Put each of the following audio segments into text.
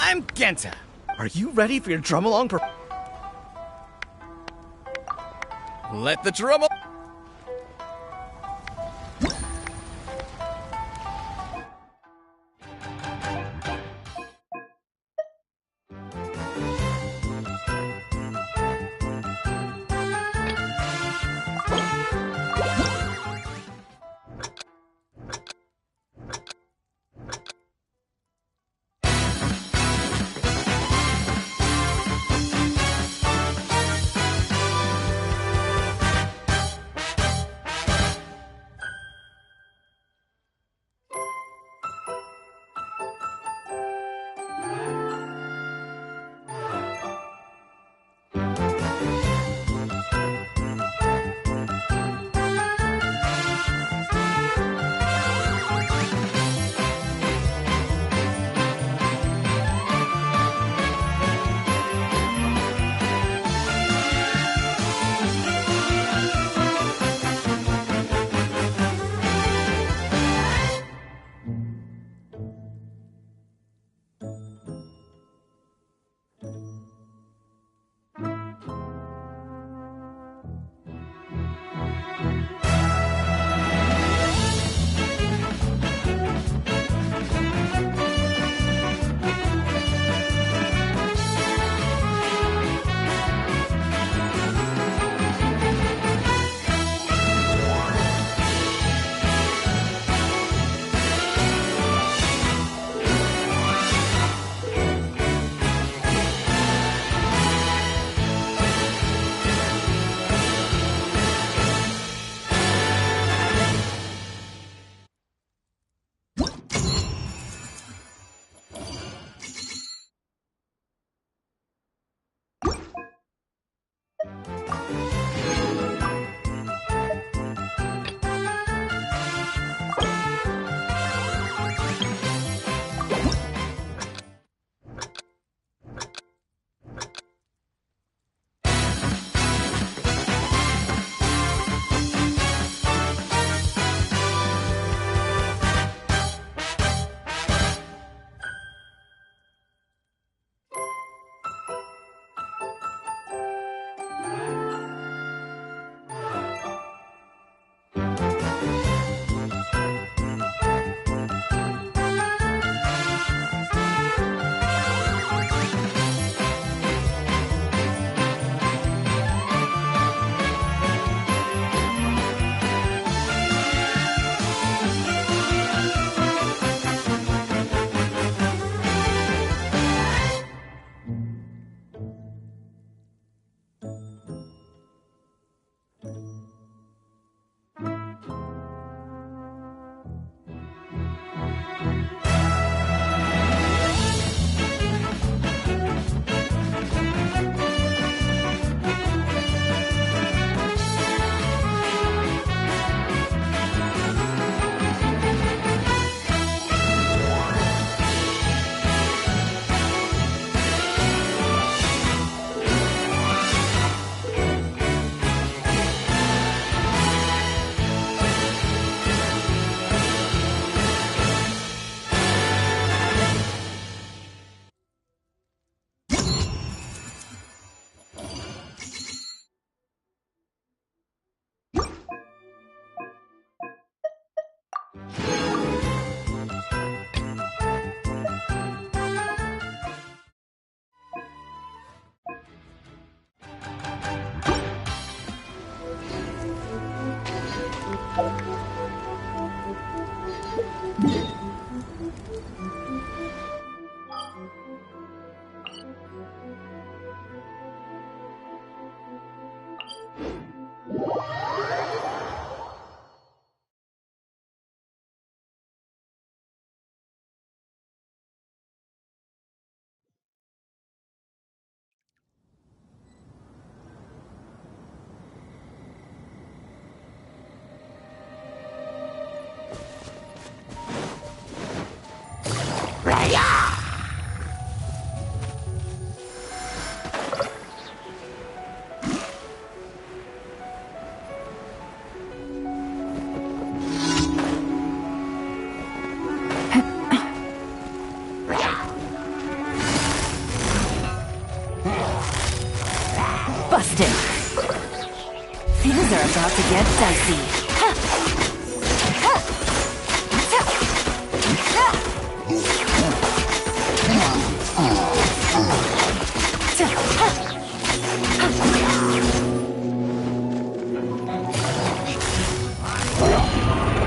I'm Genta. Are you ready for your drum-along Let the drum Busted. Things are about to get dicey.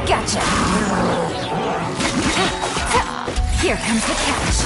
Gotcha. Here comes the catch.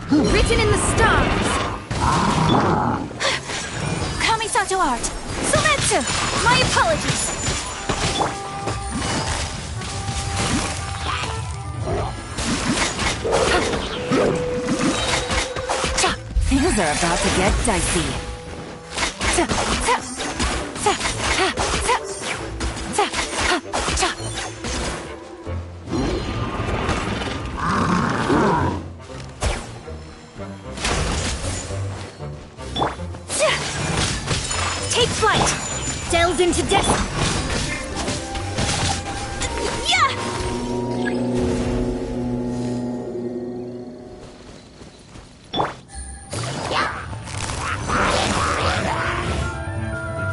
Written in the stars! Kamisato art! Sumetsu! My apologies! Things are about to get dicey. Take flight! Delve into depth! Yeah!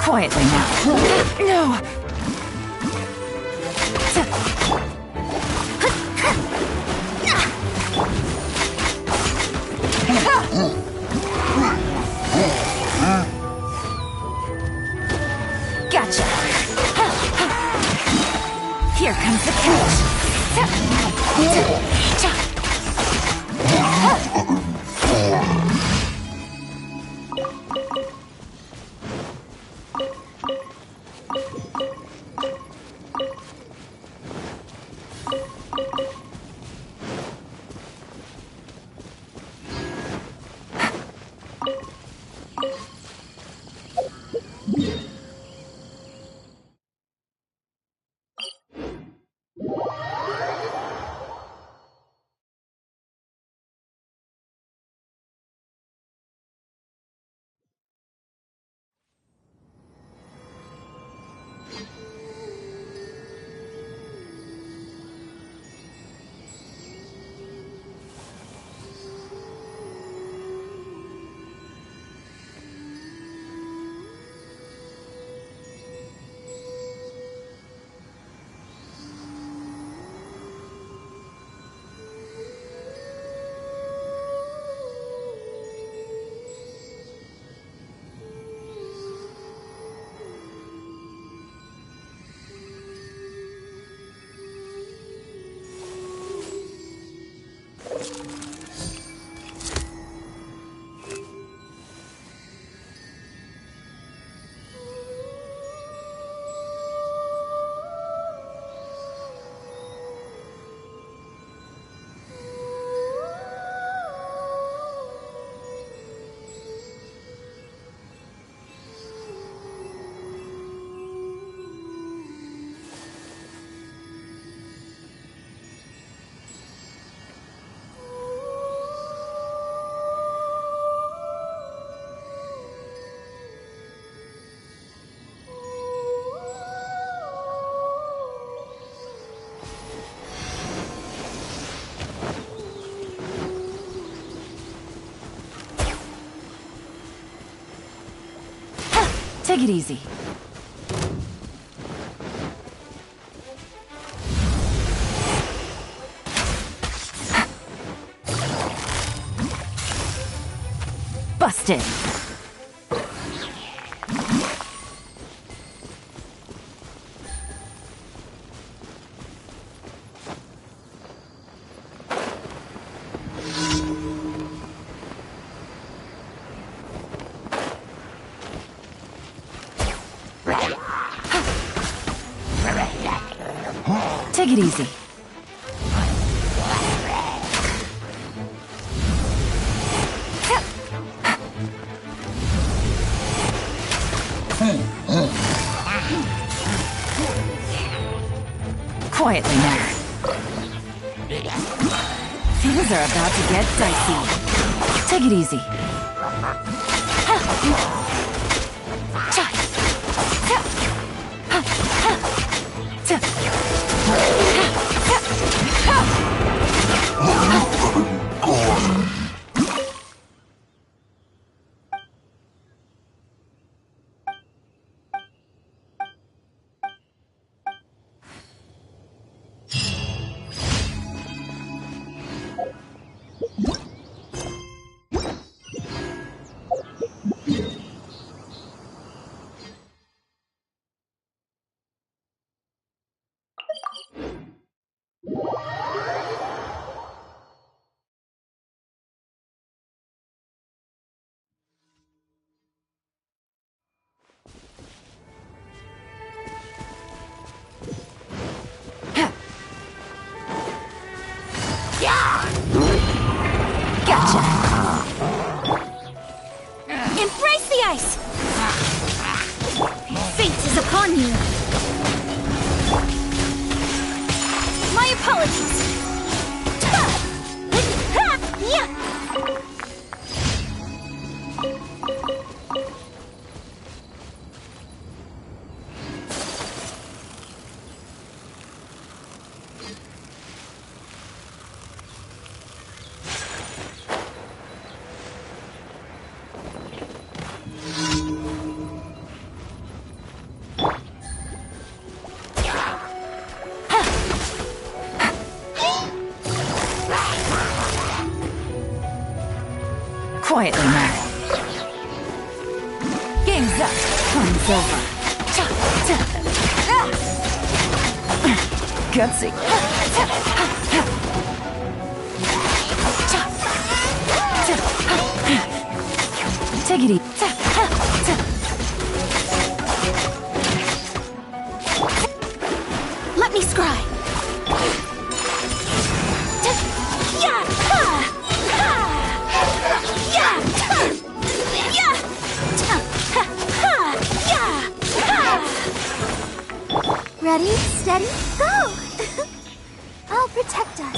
Quietly now. No! Gotcha! Here comes the catch! Take it easy. Busted. Take it easy. Quietly now. Things are about to get dicey. Take it easy. Gotcha! Embrace the ice! Fate is upon you! My apologies! Quietly now. Game's up. Time's over. Gutsy. Take it easy. Let me scry. Ready, steady, go! I'll protect us.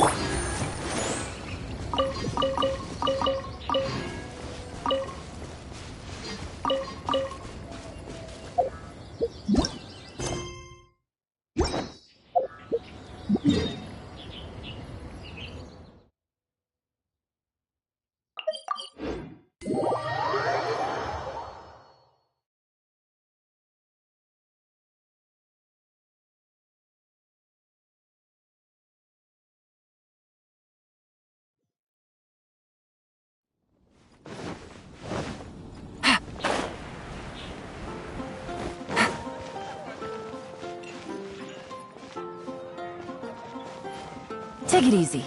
Take it easy.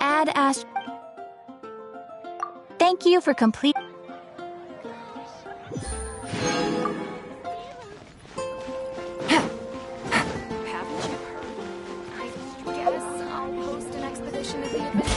Add Ash. Thank you for complete. Haven't you heard? I guess I'll post an expedition of the adventures.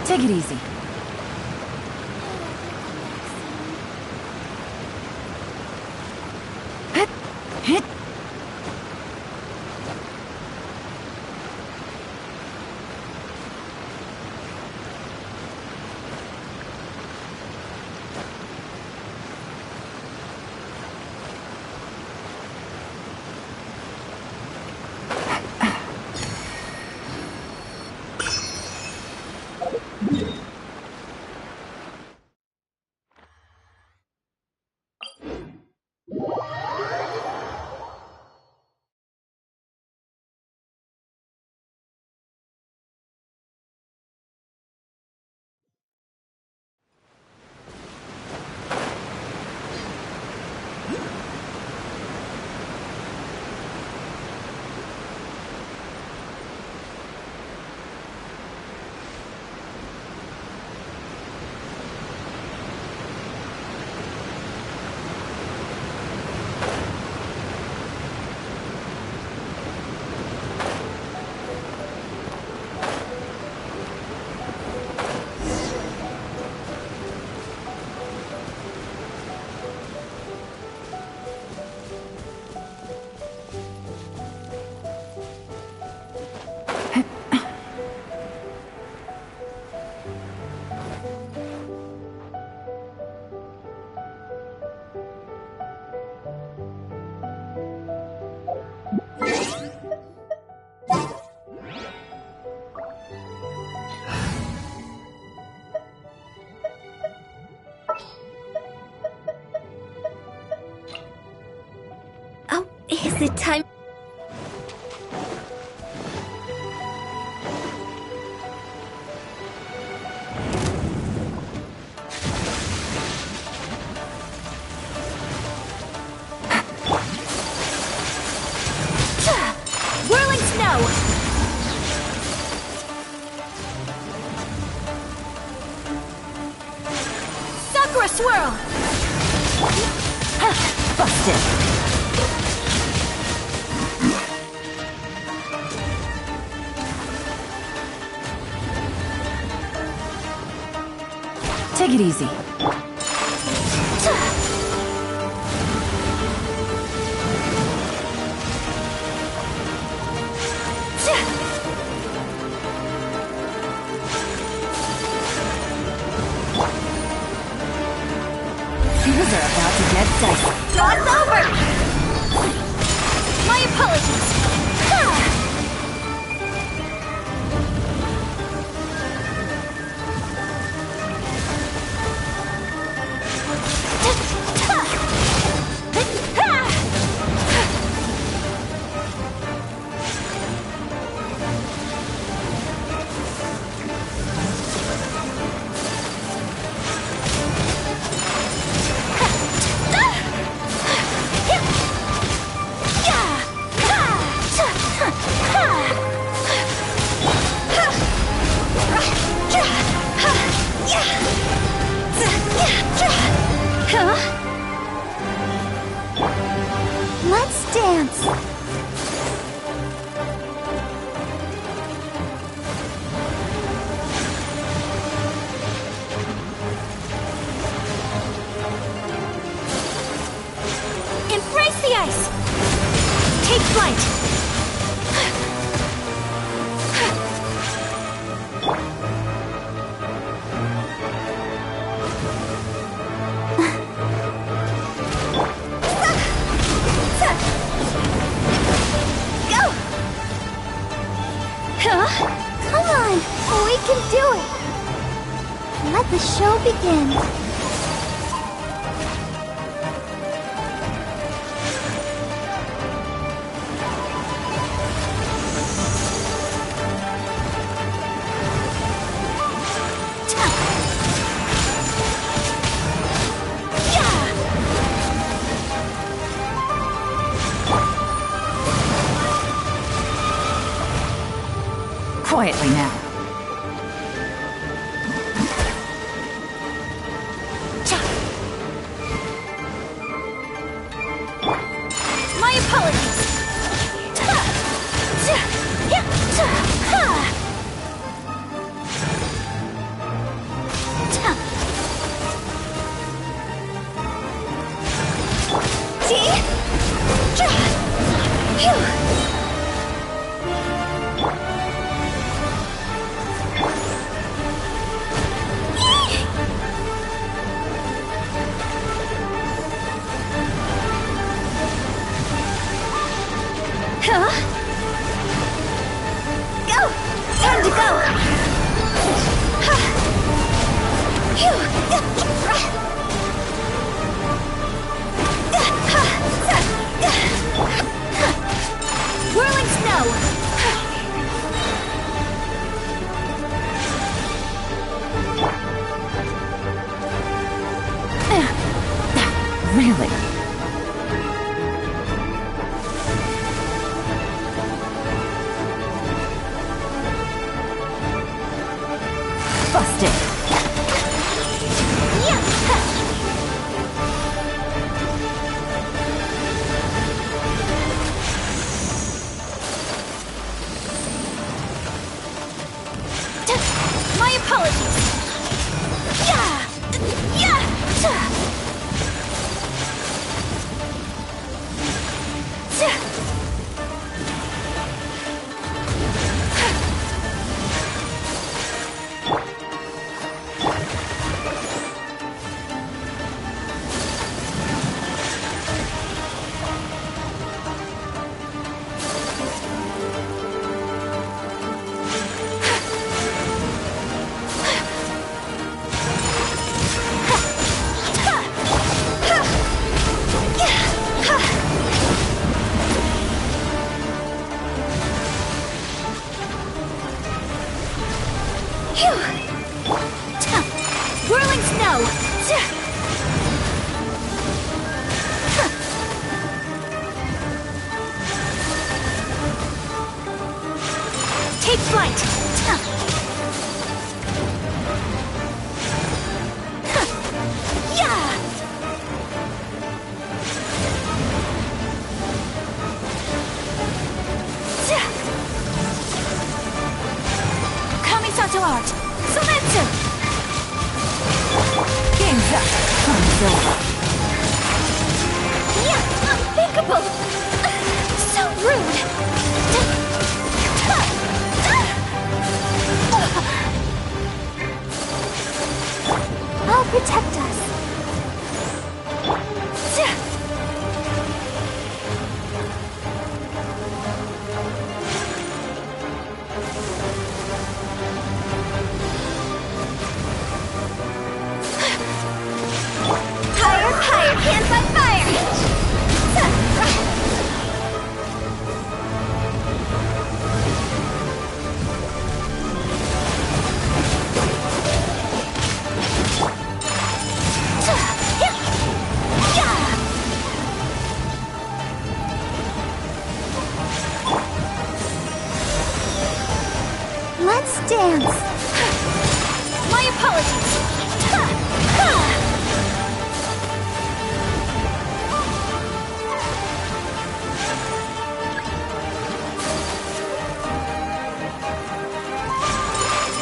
Take it easy. Hit, hit. Is it time? Whirling snow! Sakura swirl! Busted! Take it easy. Things are about to get dicey. Dog's over! My apologies. Let's dance. Embrace the ice! Take flight! Come on, we can do it. Let the show begin. Quietly now. My apologies. Time to go! Whirling snow! Really? Busted! My apologies! dance. My apologies.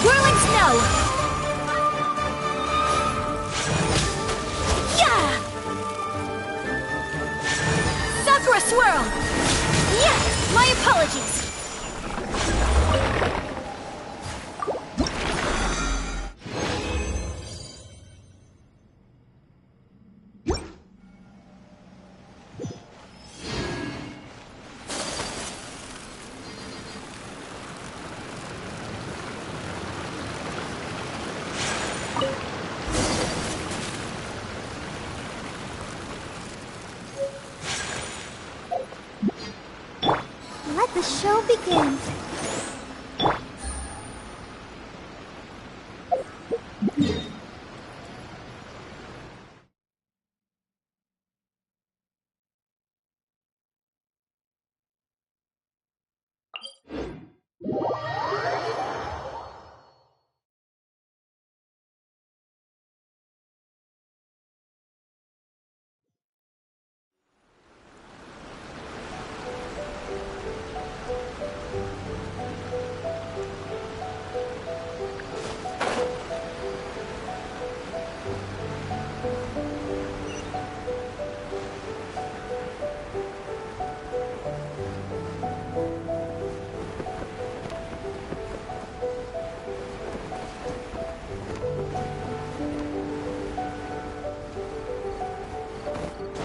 Whirling snow. Yeah. Sakura swirl. Yeah. My apologies. Let the show begin.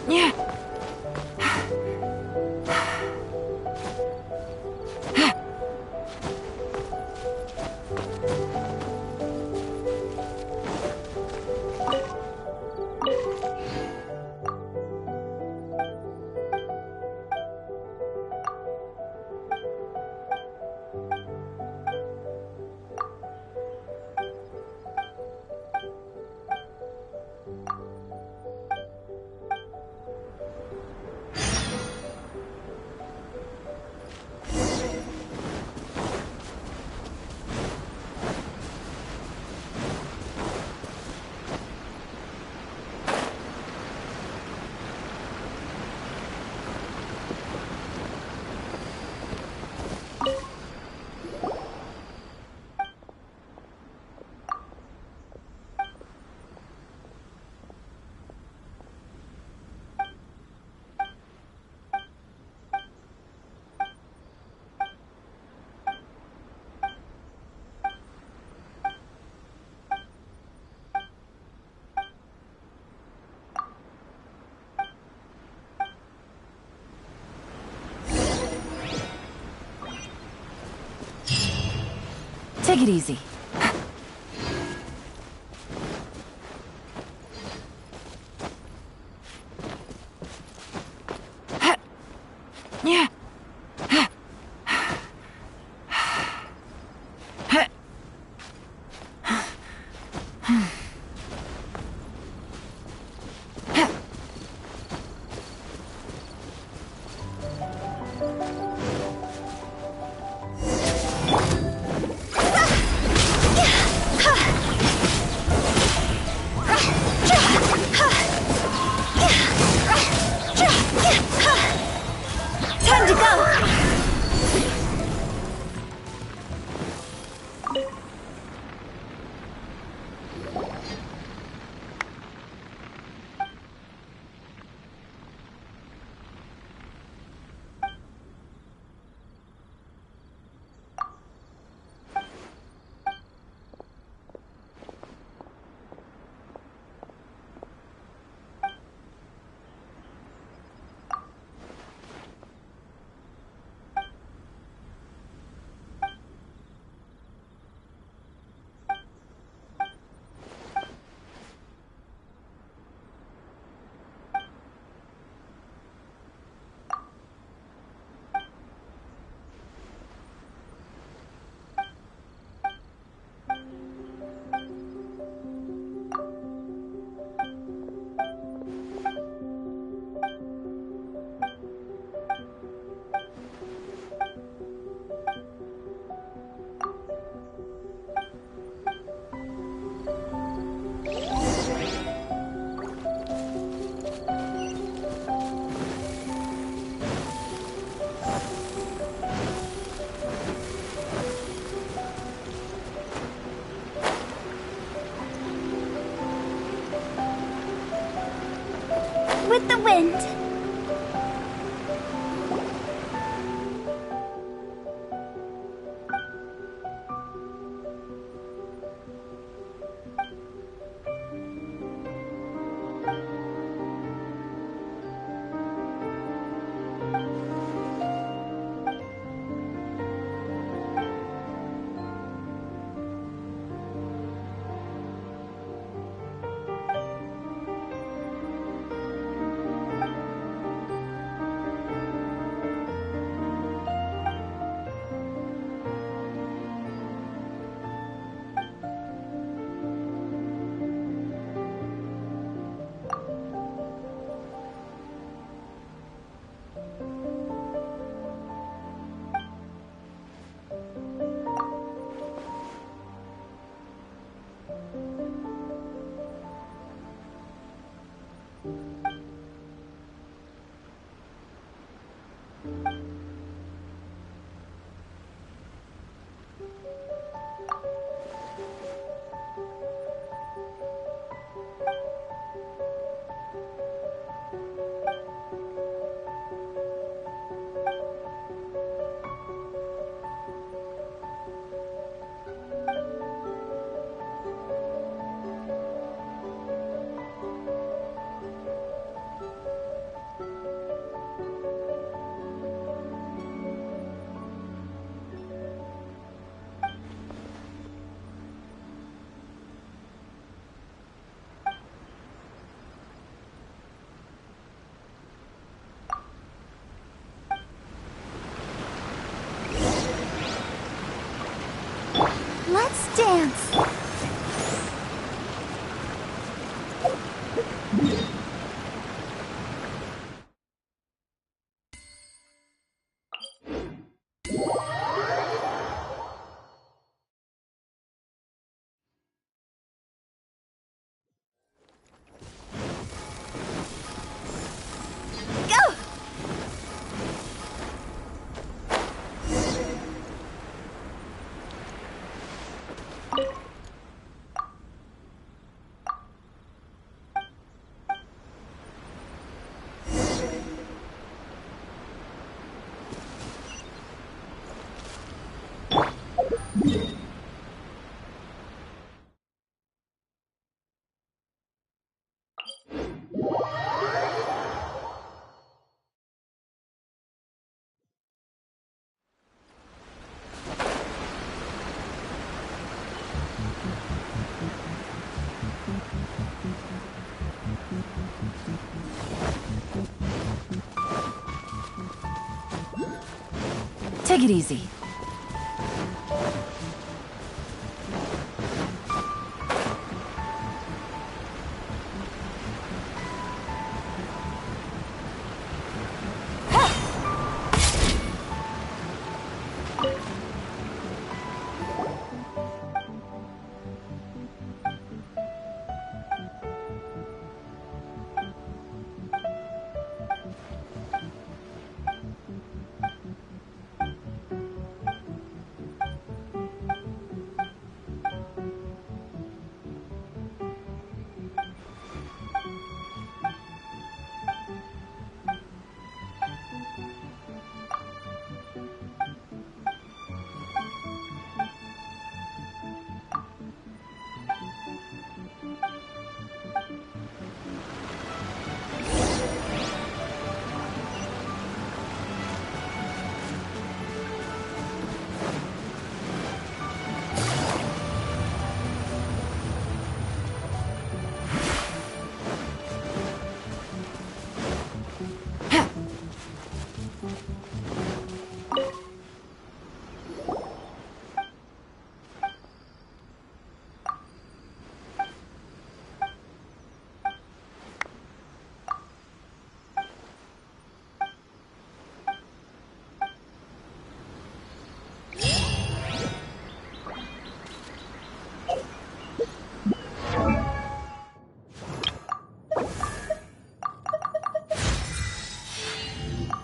Yeah. Take it easy. Yeah. Time to end. Let's dance. Go! Take it easy.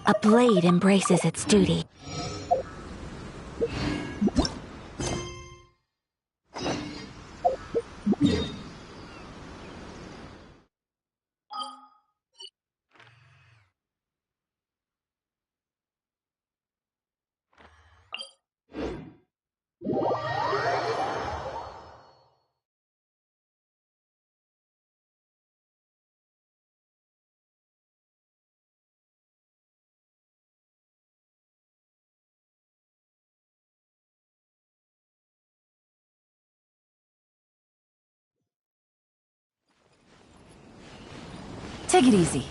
A blade embraces its duty. Take it easy.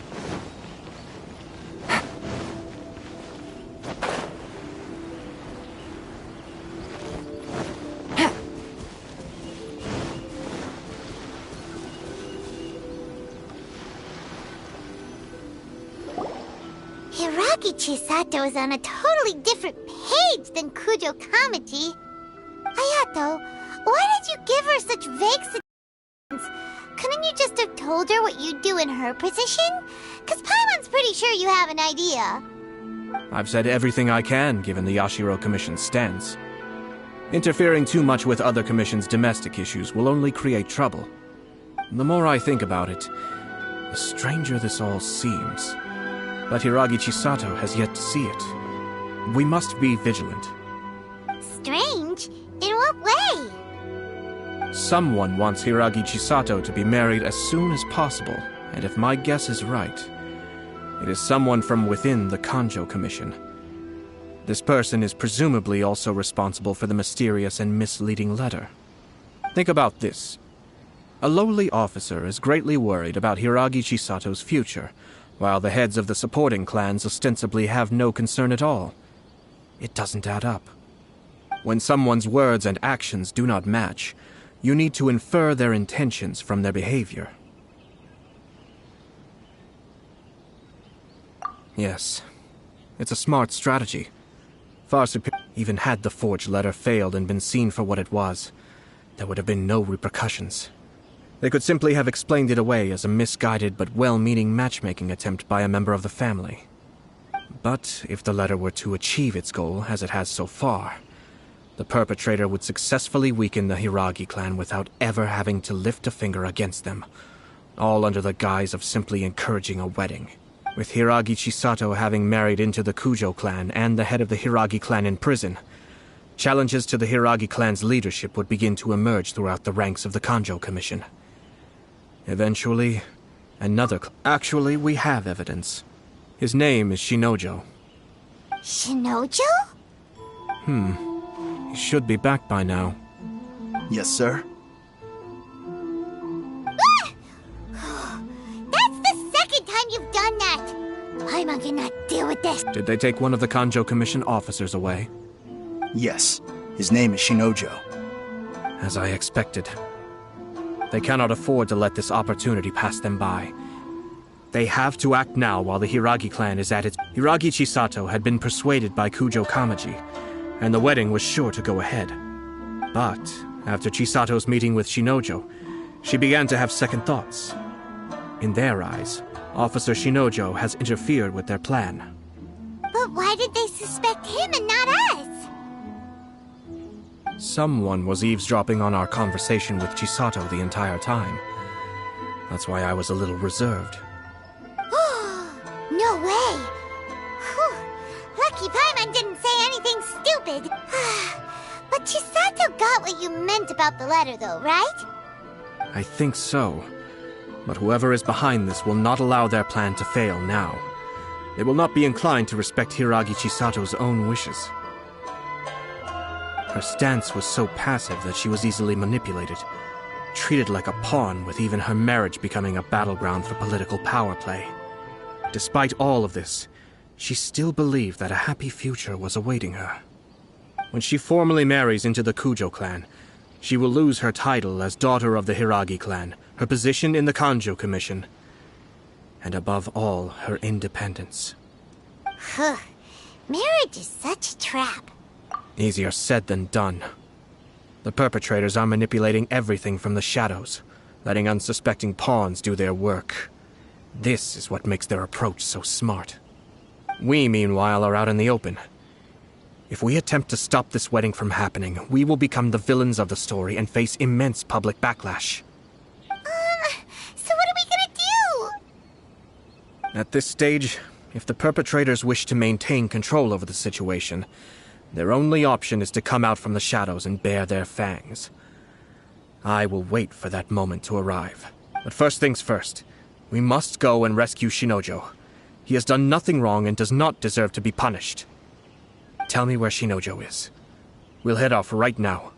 Hiragi Chisato is on a totally different page than Kujo Kamaji. Hayato, why did you give her such vague suggestions? Couldn't you just have told her what you'd do in her position? Cause Paimon's pretty sure you have an idea. I've said everything I can, given the Yashiro Commission's stance. Interfering too much with other commissions' domestic issues will only create trouble. The more I think about it, the stranger this all seems. But Hiragi Chisato has yet to see it. We must be vigilant. Strange? In what way? Someone wants Hiragi Chisato to be married as soon as possible, and if my guess is right, it is someone from within the Kanjo Commission. This person is presumably also responsible for the mysterious and misleading letter. Think about this. A lowly officer is greatly worried about Hiragi Chisato's future, while the heads of the supporting clans ostensibly have no concern at all. It doesn't add up. When someone's words and actions do not match, you need to infer their intentions from their behavior. Yes, it's a smart strategy. Far superior. Even had the forged letter failed and been seen for what it was, there would have been no repercussions. They could simply have explained it away as a misguided but well-meaning matchmaking attempt by a member of the family. But if the letter were to achieve its goal, as it has so far, the perpetrator would successfully weaken the Hiragi clan without ever having to lift a finger against them, all under the guise of simply encouraging a wedding. With Hiragi Chisato having married into the Kujo clan and the head of the Hiragi clan in prison, challenges to the Hiragi clan's leadership would begin to emerge throughout the ranks of the Kanjo Commission. Eventually, Actually, we have evidence. His name is Shinojo. Shinojo? He should be back by now. Yes, sir. That's the second time you've done that! Paimon cannot deal with this. Did they take one of the Kanjo Commission officers away? Yes. His name is Shinojo. As I expected. They cannot afford to let this opportunity pass them by. They have to act now while the Hiragi clan is at its... Hiragi Chisato had been persuaded by Kujo Kamaji, and the wedding was sure to go ahead. But, after Chisato's meeting with Shinojo, she began to have second thoughts. In their eyes, Officer Shinojo has interfered with their plan. But why did they suspect him and not us? Someone was eavesdropping on our conversation with Chisato the entire time. That's why I was a little reserved. No way! Whew. Lucky Paimon didn't say anything stupid. But Chisato got what you meant about the letter though, right? I think so. But whoever is behind this will not allow their plan to fail now. They will not be inclined to respect Hiragi Chisato's own wishes. Her stance was so passive that she was easily manipulated, treated like a pawn, with even her marriage becoming a battleground for political power play. Despite all of this, she still believed that a happy future was awaiting her. When she formally marries into the Kujo clan, she will lose her title as daughter of the Hiragi clan, her position in the Kanjo Commission, and above all, her independence. Marriage is such a trap. Easier said than done. The perpetrators are manipulating everything from the shadows, letting unsuspecting pawns do their work. This is what makes their approach so smart. We, meanwhile, are out in the open. If we attempt to stop this wedding from happening, we will become the villains of the story and face immense public backlash. So what are we gonna do? At this stage, if the perpetrators wish to maintain control over the situation, their only option is to come out from the shadows and bare their fangs. I will wait for that moment to arrive. But first things first, we must go and rescue Shinojo. He has done nothing wrong and does not deserve to be punished. Tell me where Shinojo is. We'll head off right now.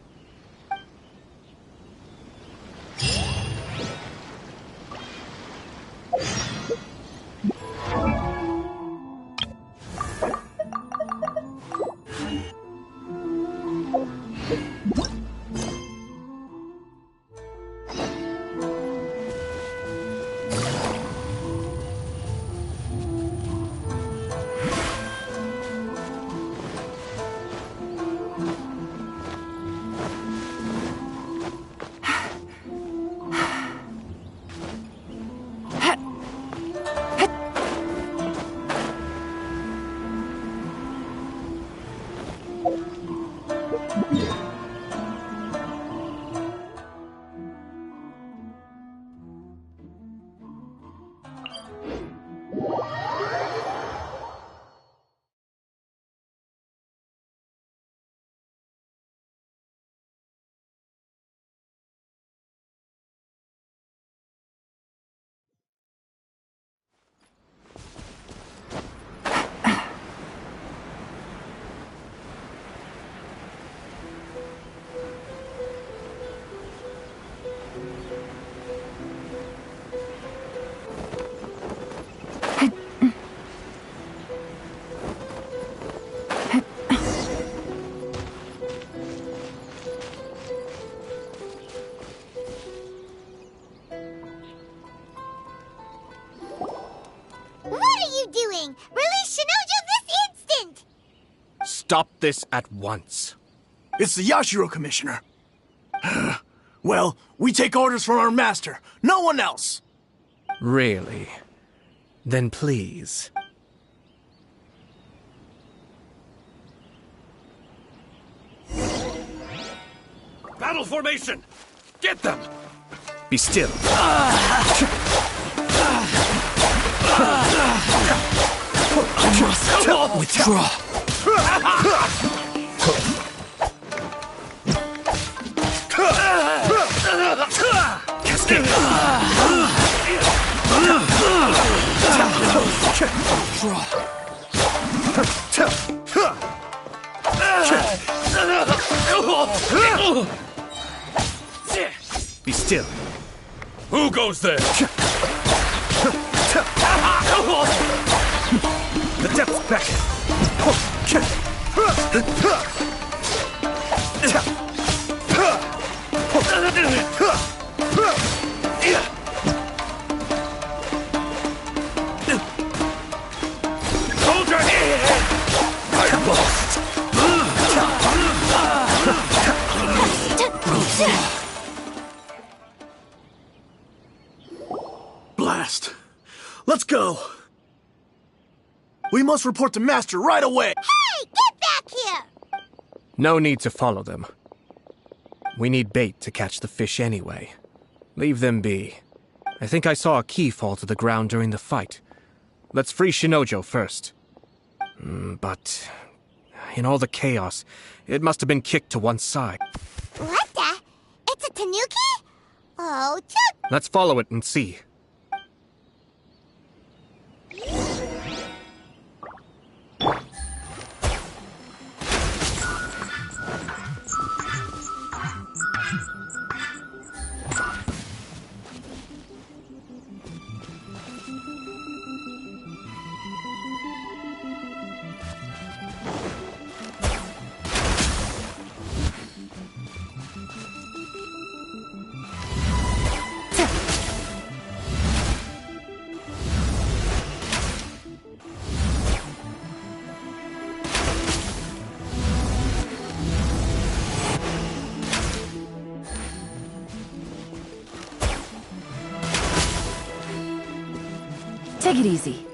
stop this at once. It's the Yashiro Commissioner. Well, we take orders from our master. No one else. Really? Then please. Battle formation! Get them! Be still. Withdraw. Be still. Who goes there? The depths beckon. Hold your head! Blast. Let's go. We must report to Master right away. Hey, get back here! No need to follow them. We need bait to catch the fish anyway. Leave them be. I think I saw a key fall to the ground during the fight. Let's free Shinojo first. But in all the chaos, it must have been kicked to one side. What the? It's a tanuki? Oh, Chuck! Let's follow it and see. Take it easy.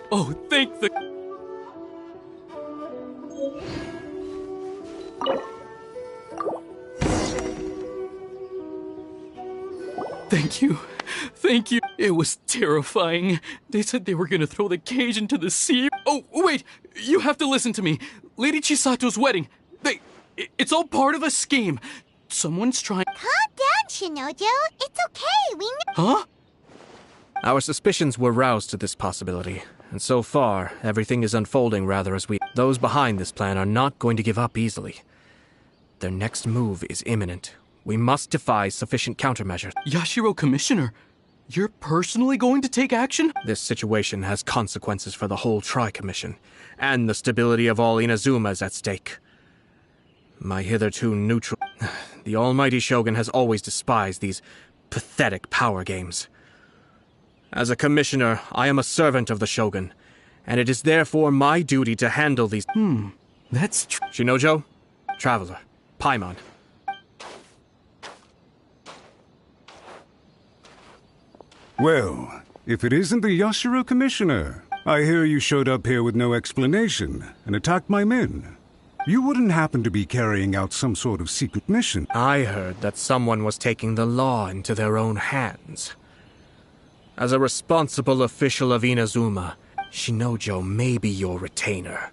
Oh, thank the... Thank you. Thank you. It was terrifying. They said they were gonna throw the cage into the sea. Oh, wait! You have to listen to me. Lady Chisato's wedding. It's all part of a scheme. Someone's trying... Calm down, Shinojo. It's okay, we know. Huh? Our suspicions were roused to this possibility, and so far, everything is unfolding rather as we... Those behind this plan are not going to give up easily. Their next move is imminent. We must devise sufficient countermeasures. Yashiro Commissioner, you're personally going to take action? This situation has consequences for the whole Tri-Commission, and the stability of all Inazumas at stake. My hitherto neutral... The almighty Shogun has always despised these pathetic power games. As a commissioner, I am a servant of the Shogun, and it is therefore my duty to handle these— That's true. Shinojo, Traveler, Paimon. Well, if it isn't the Yashiro Commissioner, I hear you showed up here with no explanation and attacked my men. You wouldn't happen to be carrying out some sort of secret mission? I heard that someone was taking the law into their own hands. As a responsible official of Inazuma, Shinojo may be your retainer,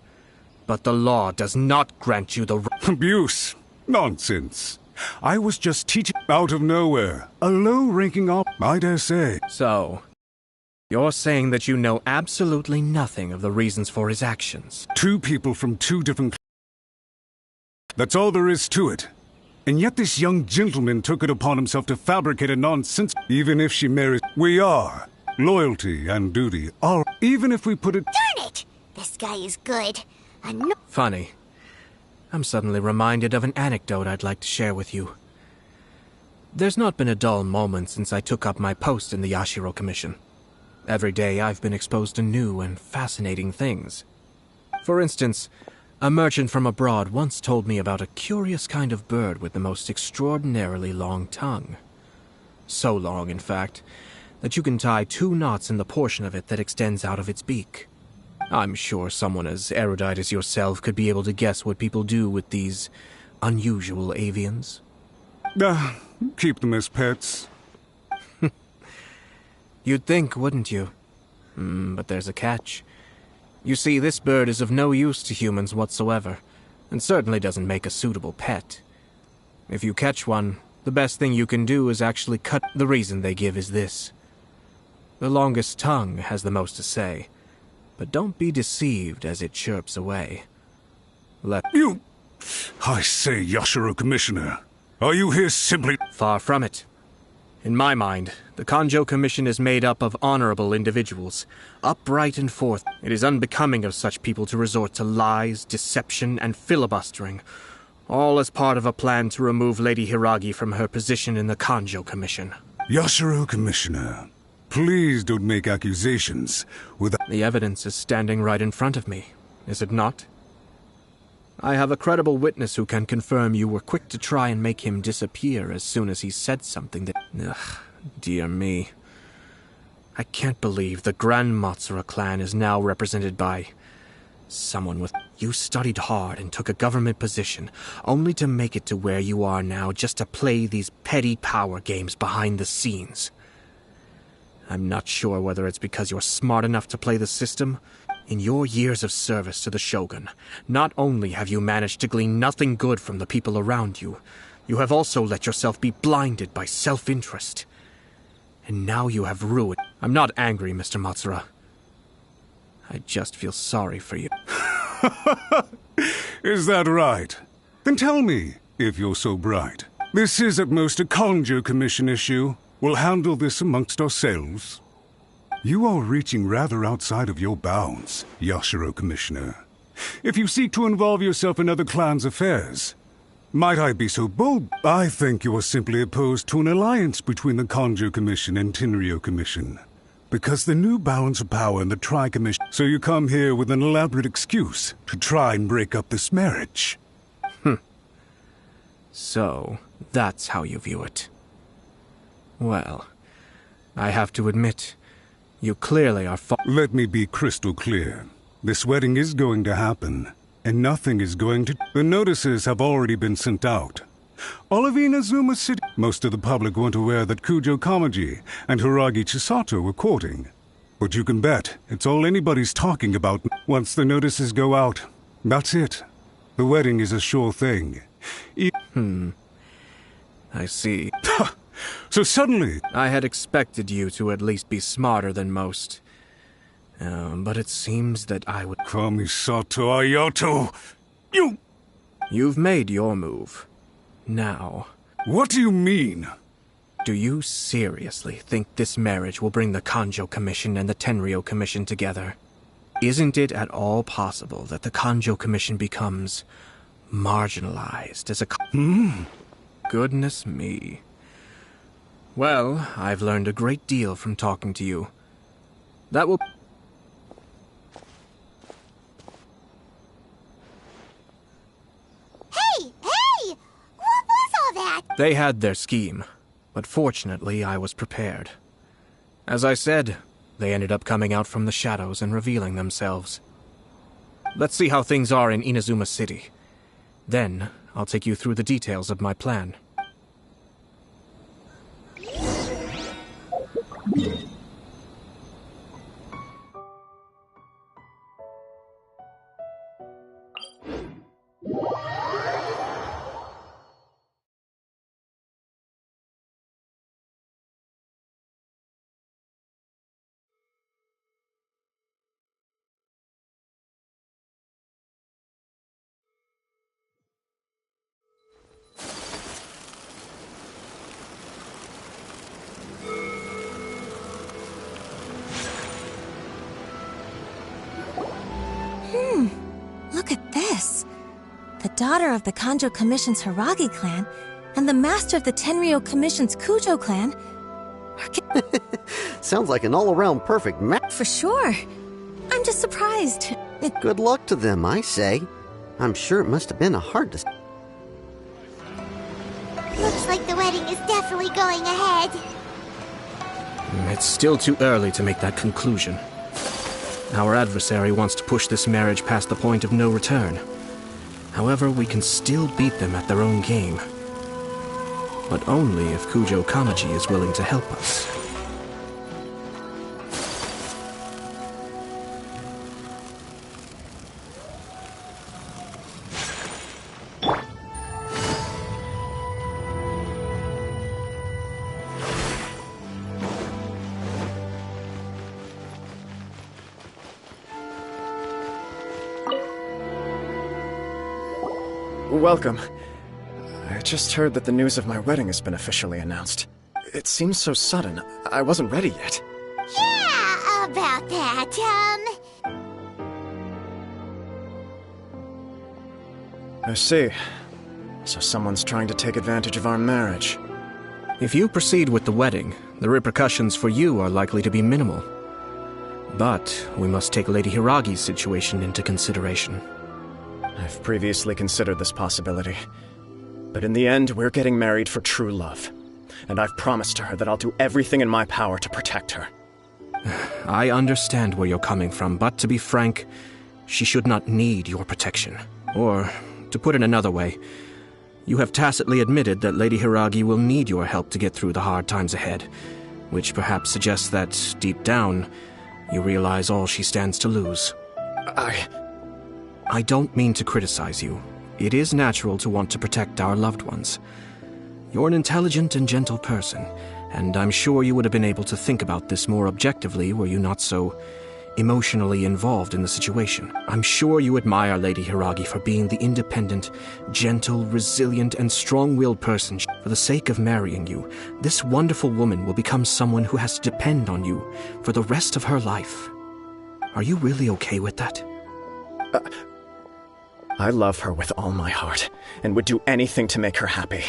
but the law does not grant you the right— Abuse. Nonsense. I was just teaching out of nowhere. A low-ranking I dare say. So, you're saying that you know absolutely nothing of the reasons for his actions? Two people from two different— That's all there is to it. And yet this young gentleman took it upon himself to fabricate a nonsense. Even if she marries, we are. Loyalty and duty are. Even if we put it— Darn it! This guy is good. I know. Funny. I'm suddenly reminded of an anecdote I'd like to share with you. There's not been a dull moment since I took up my post in the Yashiro Commission. Every day I've been exposed to new and fascinating things. For instance, a merchant from abroad once told me about a curious kind of bird with the most extraordinarily long tongue. So long, in fact, that you can tie 2 knots in the portion of it that extends out of its beak. I'm sure someone as erudite as yourself could be able to guess what people do with these unusual avians. Keep them as pets. You'd think, wouldn't you? But there's a catch. You see, this bird is of no use to humans whatsoever, and certainly doesn't make a suitable pet. If you catch one, the best thing you can do is actually cut— The reason they give is this. The longest tongue has the most to say, but don't be deceived as it chirps away. You— I say, Yashiro Commissioner, are you here simply— Far from it. In my mind, the Kanjo Commission is made up of honorable individuals, upright and forth. It is unbecoming of such people to resort to lies, deception, and filibustering, all as part of a plan to remove Lady Hiragi from her position in the Kanjo Commission. Yashiro Commissioner, please don't make accusations without— The evidence is standing right in front of me, is it not? I have a credible witness who can confirm you were quick to try and make him disappear as soon as he said something that— Ugh, dear me. I can't believe the Grand Matsura clan is now represented by someone with— You studied hard and took a government position, only to make it to where you are now just to play these petty power games behind the scenes. I'm not sure whether it's because you're smart enough to play the system. In your years of service to the Shogun, not only have you managed to glean nothing good from the people around you, you have also let yourself be blinded by self-interest. And now you have ruined— I'm not angry, Mr. Matsura. I just feel sorry for you. Is that right? Then tell me, if you're so bright. This is at most a Kanjo Commission issue. We'll handle this amongst ourselves. You are reaching rather outside of your bounds, Yashiro Commissioner. If you seek to involve yourself in other clans' affairs, might I be so bold? I think you are simply opposed to an alliance between the Kanjo Commission and Tenryo Commission. Because the new balance of power in the Tri-Commission— So you come here with an elaborate excuse to try and break up this marriage. So, that's how you view it. Well, I have to admit, you clearly are Let me be crystal clear. This wedding is going to happen, and nothing is going to— The notices have already been sent out. All of Inazuma City— Most of the public weren't aware that Kujo Kamaji and Hiragi Chisato were courting. But you can bet it's all anybody's talking about. Once the notices go out, that's it. The wedding is a sure thing. I see. So suddenly— I had expected you to at least be smarter than most. But it seems that I would— Kamisato Ayato! You've made your move. Now, What do you mean? do you seriously think this marriage will bring the Kanjo Commission and the Tenryo Commission together? Isn't it at all possible that the Kanjo Commission becomes marginalized as a— Goodness me. Well, I've learned a great deal from talking to you, That will... Hey! Hey! What was all that? They had their scheme, but fortunately I was prepared. As I said, they ended up coming out from the shadows and revealing themselves. Let's see how things are in Inazuma City. Then, I'll take you through the details of my plan. Look at this. The daughter of the Kanjo Commission's Hiragi clan and the master of the Tenryou Commission's Kujo clan are Sounds like an all-around perfect match. for sure. I'm just surprised. Good luck to them, I say. I'm sure it must have been a hard decision. Looks like the wedding is definitely going ahead. It's still too early to make that conclusion. Our adversary wants to push this marriage past the point of no return. However, we can still beat them at their own game. But only if Kujo Kamaji is willing to help us. Welcome. I just heard that the news of my wedding has been officially announced. It seems so sudden. I wasn't ready yet. Yeah, about that, I see. So someone's trying to take advantage of our marriage. If you proceed with the wedding, the repercussions for you are likely to be minimal. But we must take Lady Hiragi's situation into consideration. I've previously considered this possibility. But in the end, we're getting married for true love. And I've promised her that I'll do everything in my power to protect her. I understand where you're coming from, but to be frank, she should not need your protection. Or, to put it another way, you have tacitly admitted that Lady Hiragi will need your help to get through the hard times ahead, which perhaps suggests that, deep down, you realize all she stands to lose. I don't mean to criticize you. It is natural to want to protect our loved ones. You're an intelligent and gentle person, and I'm sure you would have been able to think about this more objectively were you not so emotionally involved in the situation. I'm sure you admire Lady Hiragi for being the independent, gentle, resilient, and strong-willed person. For the sake of marrying you, this wonderful woman will become someone who has to depend on you for the rest of her life. Are you really okay with that? I love her with all my heart, and would do anything to make her happy.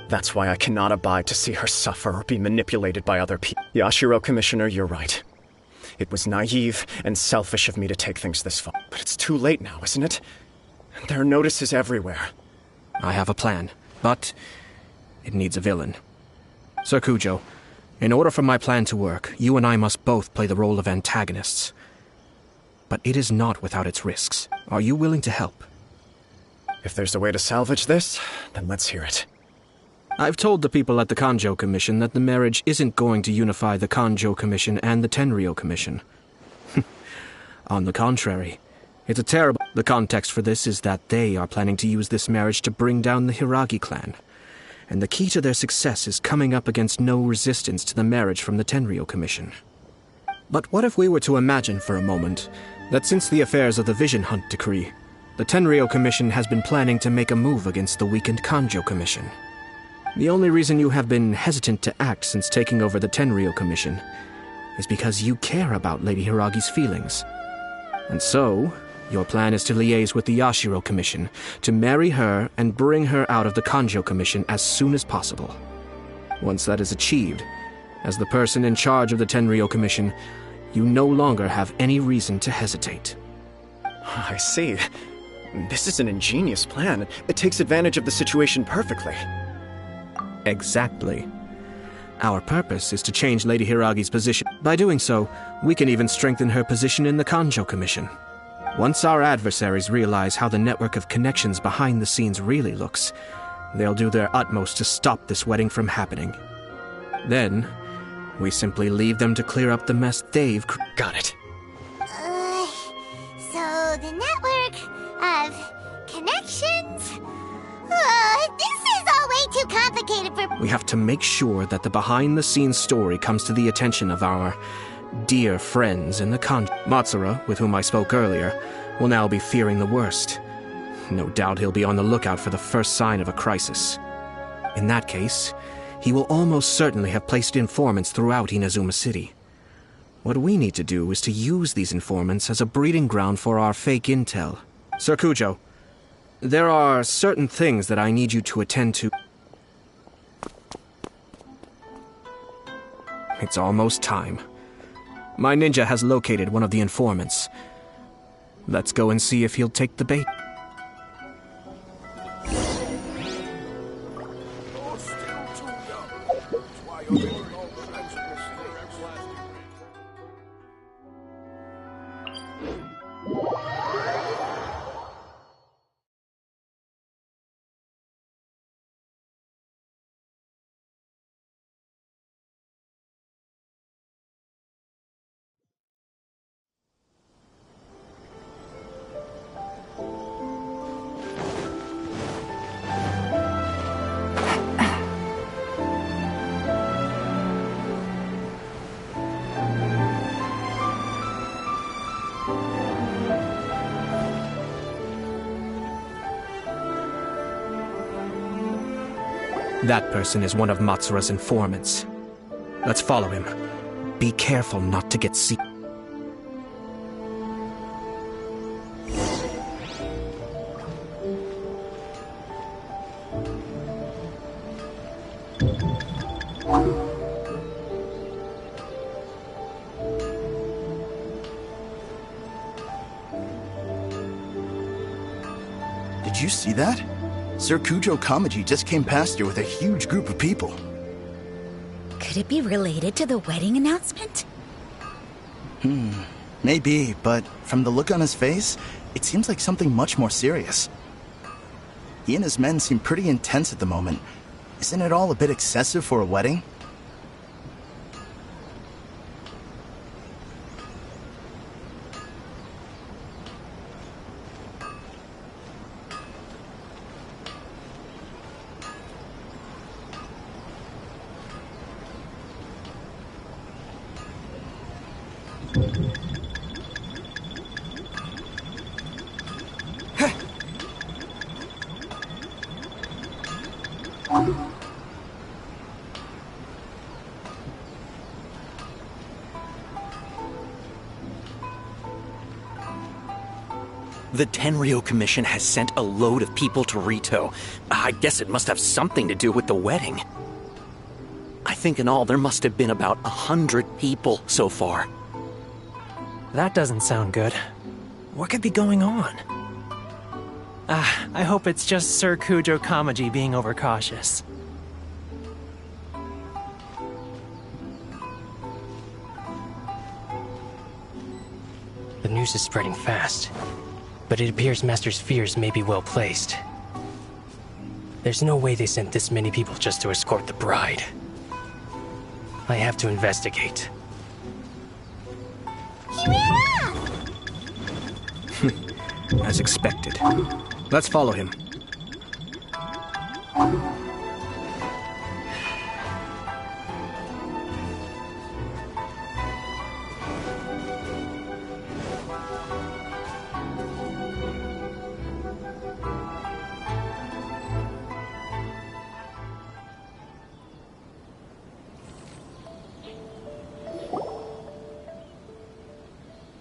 That's why I cannot abide to see her suffer or be manipulated by other people. Yashiro, Commissioner, you're right. It was naive and selfish of me to take things this far. But it's too late now, isn't it? There are notices everywhere. I have a plan, but it needs a villain. Sir Kujo, in order for my plan to work, you and I must both play the role of antagonists. But it is not without its risks. Are you willing to help? If there's a way to salvage this, then let's hear it. I've told the people at the Kanjo Commission that the marriage isn't going to unify the Kanjo Commission and the Tenryou Commission. On the contrary, it's a terrible... The context for this is that they are planning to use this marriage to bring down the Hiragi clan. And the key to their success is coming up against no resistance to the marriage from the Tenryou Commission. But what if we were to imagine for a moment that since the affairs of the Vision Hunt Decree, the Tenryou Commission has been planning to make a move against the weakened Kanjo Commission? The only reason you have been hesitant to act since taking over the Tenryou Commission is because you care about Lady Hiragi's feelings. And so, your plan is to liaise with the Yashiro Commission to marry her and bring her out of the Kanjo Commission as soon as possible. Once that is achieved, as the person in charge of the Tenryou Commission, You no longer have any reason to hesitate. I see. This is an ingenious plan. It takes advantage of the situation perfectly. Exactly. Our purpose is to change Lady Hiragi's position. By doing so, we can even strengthen her position in the Kanjo Commission. Once our adversaries realize how the network of connections behind the scenes really looks, they'll do their utmost to stop this wedding from happening. Then, we simply leave them to clear up the mess they've Got it. So the network of connections? This is all way too complicated for... We have to make sure that the behind-the-scenes story comes to the attention of our dear friends in the Matsura, with whom I spoke earlier, will now be fearing the worst. No doubt he'll be on the lookout for the first sign of a crisis. In that case, he will almost certainly have placed informants throughout Inazuma City. What we need to do is to use these informants as a breeding ground for our fake intel. Sir Kujo, there are certain things that I need you to attend to. It's almost time. My ninja has located one of the informants. Let's go and see if he'll take the bait. That person is one of Matsura's informants. Let's follow him. Be careful not to get seen. Did you see that? Sir Kujo Kamaji just came past here with a huge group of people. Could it be related to the wedding announcement? Maybe, but from the look on his face, it seems like something much more serious. He and his men seem pretty intense at the moment. Isn't it all a bit excessive for a wedding? The Tenryou Commission has sent a load of people to Rito. I guess it must have something to do with the wedding. I think in all there must have been about 100 people so far. That doesn't sound good. What could be going on? I hope it's just Sir Kujo Kamaji being overcautious. The news is spreading fast, but it appears Master's fears may be well placed. There's no way they sent this many people just to escort the bride. I have to investigate. He ran off! As expected. Let's follow him.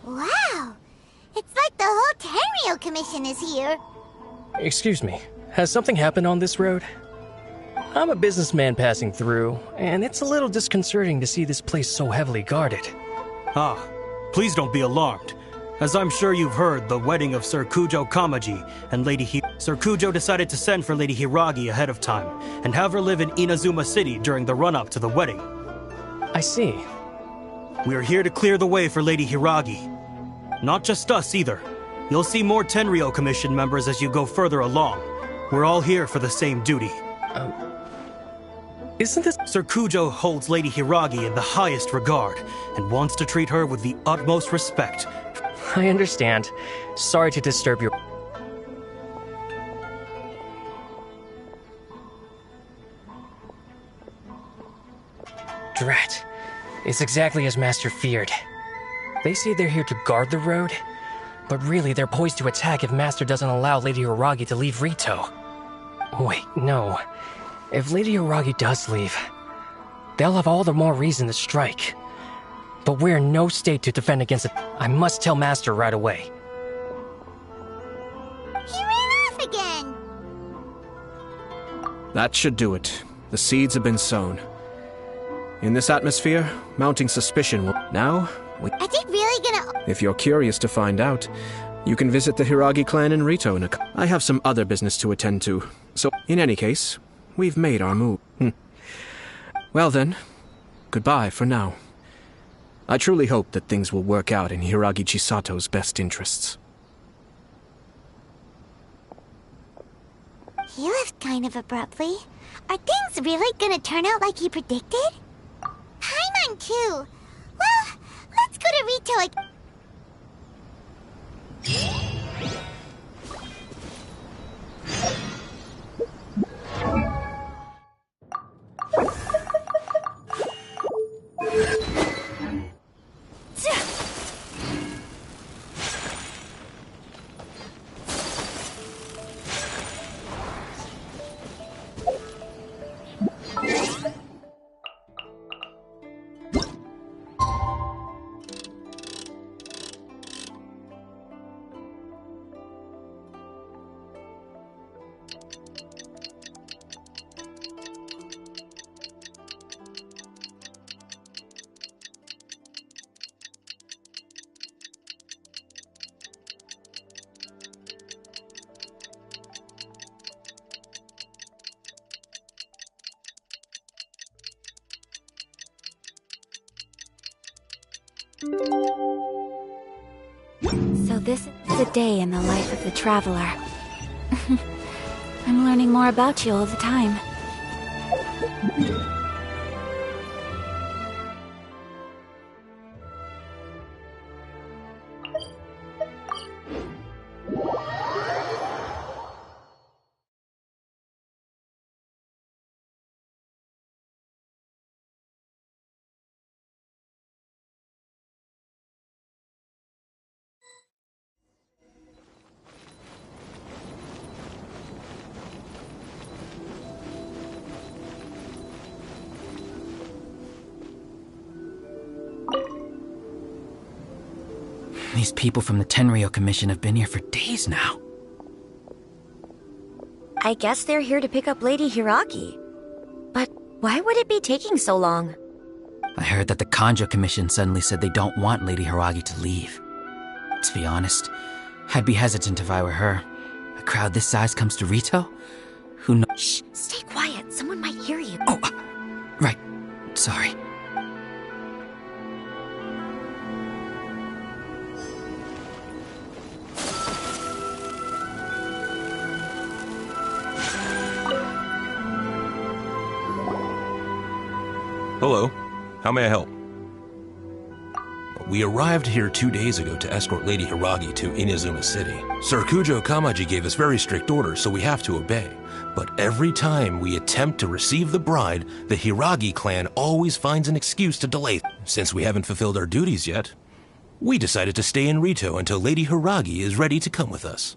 Wow! It's like the whole Tenryou Commission is here. Excuse me, has something happened on this road? I'm a businessman passing through, and it's a little disconcerting to see this place so heavily guarded. Oh, Please don't be alarmed. As I'm sure you've heard, the wedding of Sir Kujo Kamaji and Sir Kujo decided to send for Lady Hiragi ahead of time and have her live in Inazuma City during the run-up to the wedding. I see. We are here to clear the way for Lady Hiragi. Not just us, either. You'll see more Tenryou Commission members as you go further along. We're all here for the same duty. Isn't this... Sir Kujo holds Lady Hiragi in the highest regard and wants to treat her with the utmost respect. I understand. Sorry to disturb your... Drat. It's exactly as Master feared. They say they're here to guard the road, but really they're poised to attack if Master doesn't allow Lady Hiragi to leave Rito. Wait, no. If Lady Hiragi does leave, they'll have all the more reason to strike. But we're in no state to defend against it. I must tell Master right away. He ran off again! That should do it. The seeds have been sown. In this atmosphere, mounting suspicion will... Now, Are they really gonna... if you're curious to find out, you can visit the Hiragi clan in Rito in a... I have some other business to attend to, so in any case, we've made our move. Well then, goodbye for now. I truly hope that things will work out in Hiragi Chisato's best interests. He left kind of abruptly. Are things really gonna turn out like he predicted? Paimon too. Well, let's go to Rito So this is a day in the life of the traveler. I'm learning more about you all the time. These people from the Tenryou Commission have been here for days now. I guess they're here to pick up Lady Hiragi. But why would it be taking so long? I heard that the Kanjo Commission suddenly said they don't want Lady Hiragi to leave. To be honest, I'd be hesitant if I were her. A crowd this size comes to Rito? Who knows? Shh, stay quiet. Someone might hear you. Oh, right. Sorry. Hello. How may I help? We arrived here 2 days ago to escort Lady Hiragi to Inazuma City. Sir Kujo Kamaji gave us very strict orders, so we have to obey. But every time we attempt to receive the bride, the Hiragi clan always finds an excuse to delay. Since we haven't fulfilled our duties yet, we decided to stay in Rito until Lady Hiragi is ready to come with us.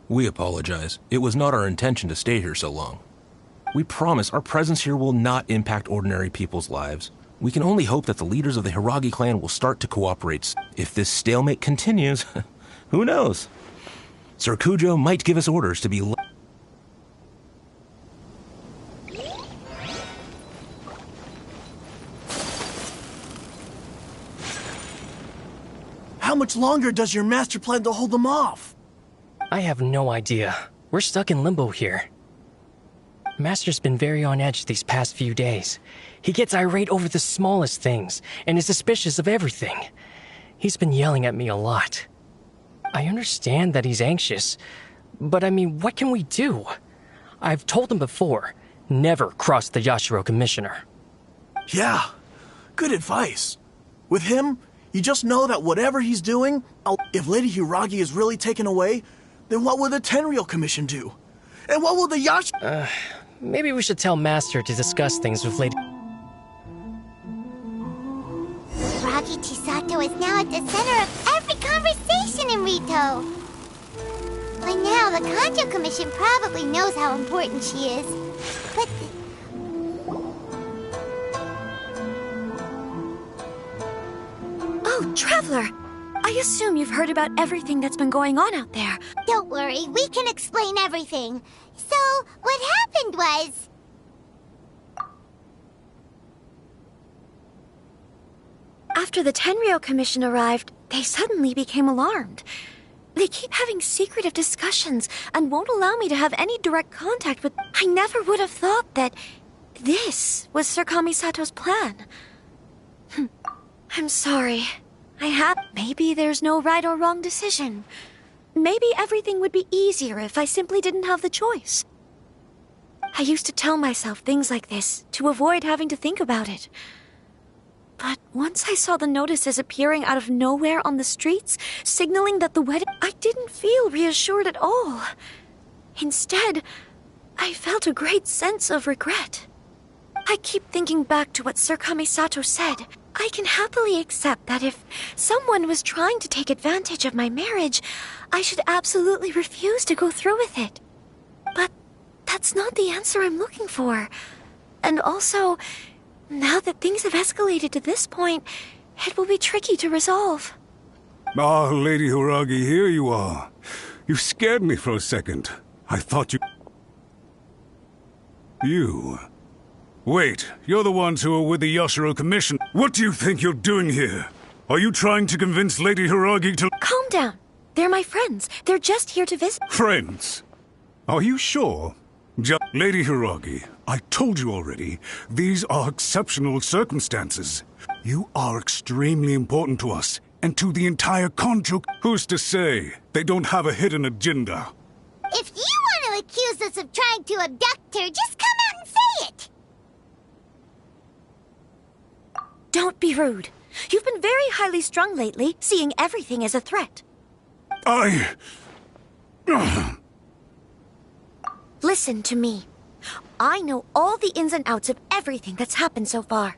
We apologize. It was not our intention to stay here so long. We promise our presence here will not impact ordinary people's lives. We can only hope that the leaders of the Hiragi clan will start to cooperate. If this stalemate continues, who knows? Sir Kujo might give us orders to be... How much longer does your master plan to hold them off? I have no idea. We're stuck in limbo here. Master's been very on edge these past few days. He gets irate over the smallest things and is suspicious of everything. He's been yelling at me a lot. I understand that he's anxious, but I mean, what can we do? I've told him before, never cross the Yashiro Commissioner. Yeah, good advice. With him, you just know that whatever he's doing, if Lady Hiragi is really taken away, then what will the Tenryou Commission do? And what will the Maybe we should tell Master to discuss things with Lady... Hiragi Chisato is now at the center of every conversation in Rito. By now, the Kanjo Commission probably knows how important she is. But... Oh, Traveler! I assume you've heard about everything that's been going on out there. Don't worry, we can explain everything. So, what happened was... After the Tenryou Commission arrived, they suddenly became alarmed. They keep having secretive discussions and won't allow me to have any direct contact with... I never would have thought that this was Sir Kamisato's plan. I'm sorry. Maybe there's no right or wrong decision. Maybe everything would be easier if I simply didn't have the choice. I used to tell myself things like this to avoid having to think about it. But once I saw the notices appearing out of nowhere on the streets, signaling that the wedding... I didn't feel reassured at all. Instead, I felt a great sense of regret. I keep thinking back to what Sir Kamisato said. I can happily accept that if someone was trying to take advantage of my marriage, I should absolutely refuse to go through with it. But that's not the answer I'm looking for. And also, now that things have escalated to this point, it will be tricky to resolve. Ah, Lady Hiragi, here you are. You scared me for a second. I thought you... You... Wait, you're the ones who are with the Yashiro Commission. What do you think you're doing here? Are you trying to convince Lady Hiragi to... Calm down. They're my friends. They're just here to visit. Friends? Are you sure? Lady Hiragi, I told you already, these are exceptional circumstances. You are extremely important to us, and to the entire Kanjo... Who's to say they don't have a hidden agenda? If you want to accuse us of trying to abduct her, just come out and say it! Don't be rude. You've been very highly strung lately, seeing everything as a threat. Listen to me. I know all the ins and outs of everything that's happened so far.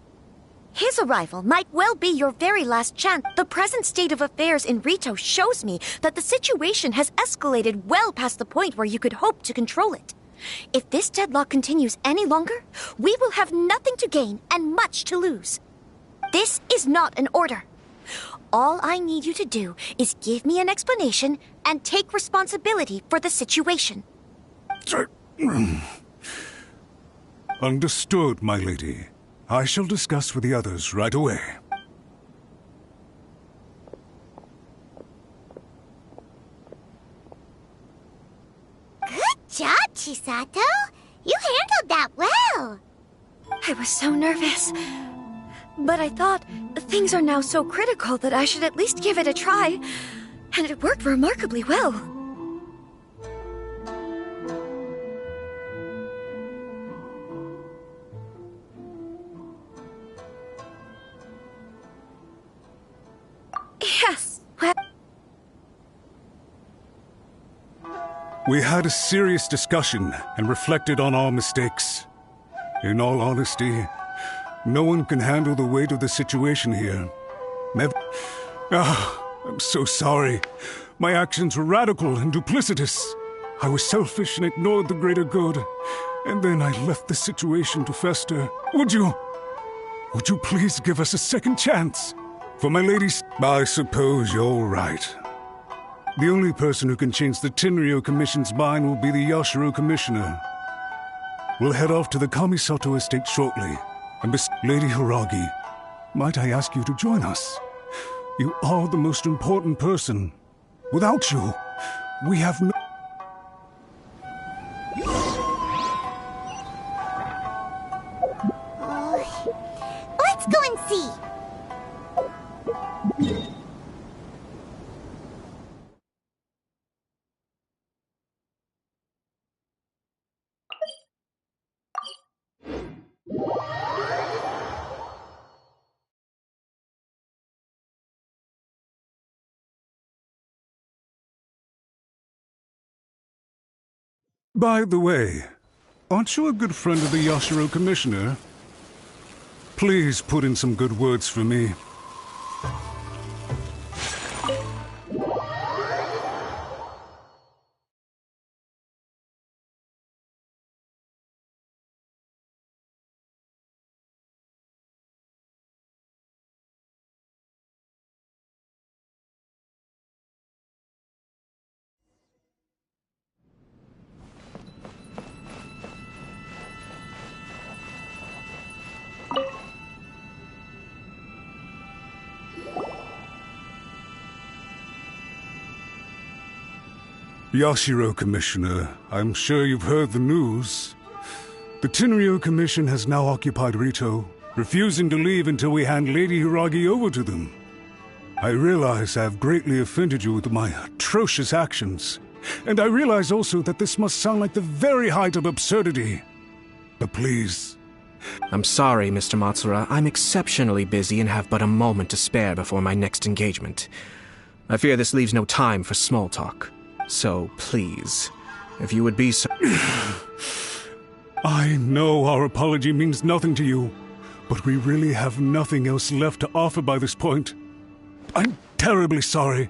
His arrival might well be your very last chance. The present state of affairs in Rito shows me that the situation has escalated well past the point where you could hope to control it. If this deadlock continues any longer, we will have nothing to gain and much to lose. This is not an order. All I need you to do is give me an explanation and take responsibility for the situation. Understood, my lady. I shall discuss with the others right away. Good job, Chisato. You handled that well. I was so nervous. But I thought, things are now so critical that I should at least give it a try. And it worked remarkably well. Yes, well... We had a serious discussion and reflected on our mistakes. In all honesty, no one can handle the weight of the situation here. I'm so sorry. My actions were radical and duplicitous. I was selfish and ignored the greater good. And then I left the situation to fester. Would you please give us a second chance? For my ladies, I suppose you're right. The only person who can change the Tenryou Commission's mind will be the Yashiro Commissioner. We'll head off to the Kamisato estate shortly. And Lady Hiragi, might I ask you to join us? You are the most important person. Without you, we have no... Let's go and see. By the way, aren't you a good friend of the Yashiro Commissioner? Please put in some good words for me. Yashiro Commissioner, I'm sure you've heard the news. The Tenryou Commission has now occupied Rito, refusing to leave until we hand Lady Hiragi over to them. I realize I have greatly offended you with my atrocious actions, and I realize also that this must sound like the very height of absurdity. But please... I'm sorry, Mr. Matsura. I'm exceptionally busy and have but a moment to spare before my next engagement. I fear this leaves no time for small talk. So, please, if you would be so... I know our apology means nothing to you, but we really have nothing else left to offer by this point. I'm terribly sorry.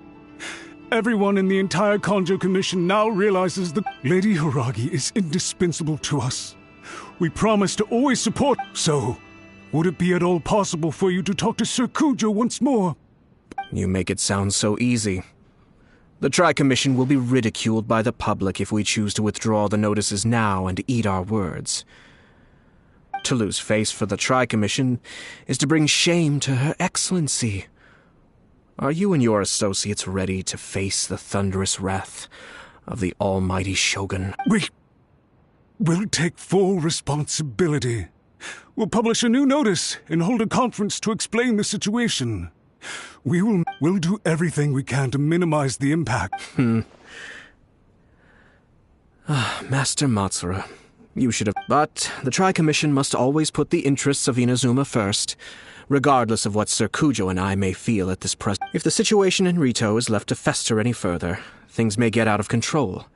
Everyone in the entire Kanjo Commission now realizes that Lady Hiragi is indispensable to us. We promise to always support... So, would it be at all possible for you to talk to Sir Kujo once more? You make it sound so easy. The Tri-Commission will be ridiculed by the public if we choose to withdraw the notices now and eat our words. To lose face for the Tri-Commission is to bring shame to Her Excellency. Are you and your associates ready to face the thunderous wrath of the almighty Shogun? We'll take full responsibility. We'll publish a new notice and hold a conference to explain the situation. We'll do everything we can to minimize the impact. Master Matsura, you should have... But the Tri-Commission must always put the interests of Inazuma first, regardless of what Sir Kujo and I may feel at this present. If the situation in Rito is left to fester any further, things may get out of control.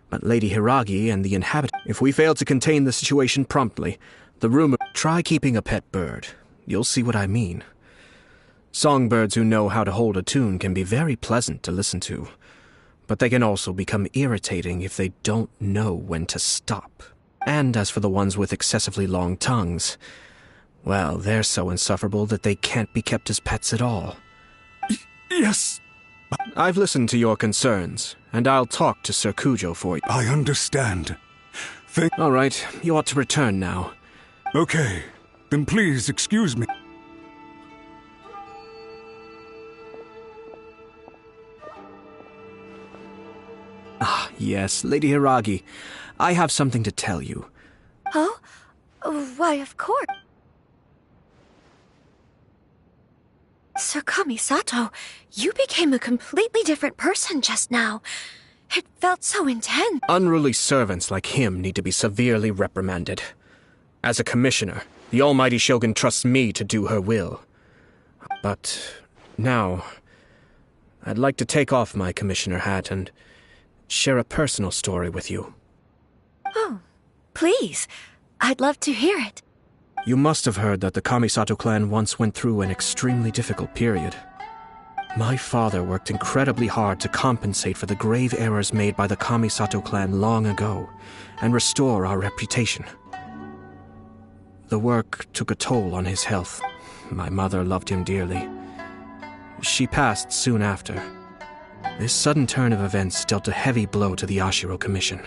But Lady Hiragi and the inhabitants... If we fail to contain the situation promptly, the rumor... Try keeping a pet bird. You'll see what I mean. Songbirds who know how to hold a tune can be very pleasant to listen to, but they can also become irritating if they don't know when to stop. And as for the ones with excessively long tongues, well, they're so insufferable that they can't be kept as pets at all. Yes. I've listened to your concerns, and I'll talk to Sir Kujo for you. I understand. All right, you ought to return now. Okay, then please excuse me. Ah, yes, Lady Hiragi. I have something to tell you. Oh? Why, of course. Sir Kamisato, you became a completely different person just now. It felt so intense. Unruly servants like him need to be severely reprimanded. As a commissioner, the almighty Shogun trusts me to do her will. But now, I'd like to take off my commissioner hat and share a personal story with you. Oh, please. I'd love to hear it. You must have heard that the Kamisato clan once went through an extremely difficult period. My father worked incredibly hard to compensate for the grave errors made by the Kamisato clan long ago and restore our reputation. The work took a toll on his health. My mother loved him dearly. She passed soon after. This sudden turn of events dealt a heavy blow to the Yashiro Commission.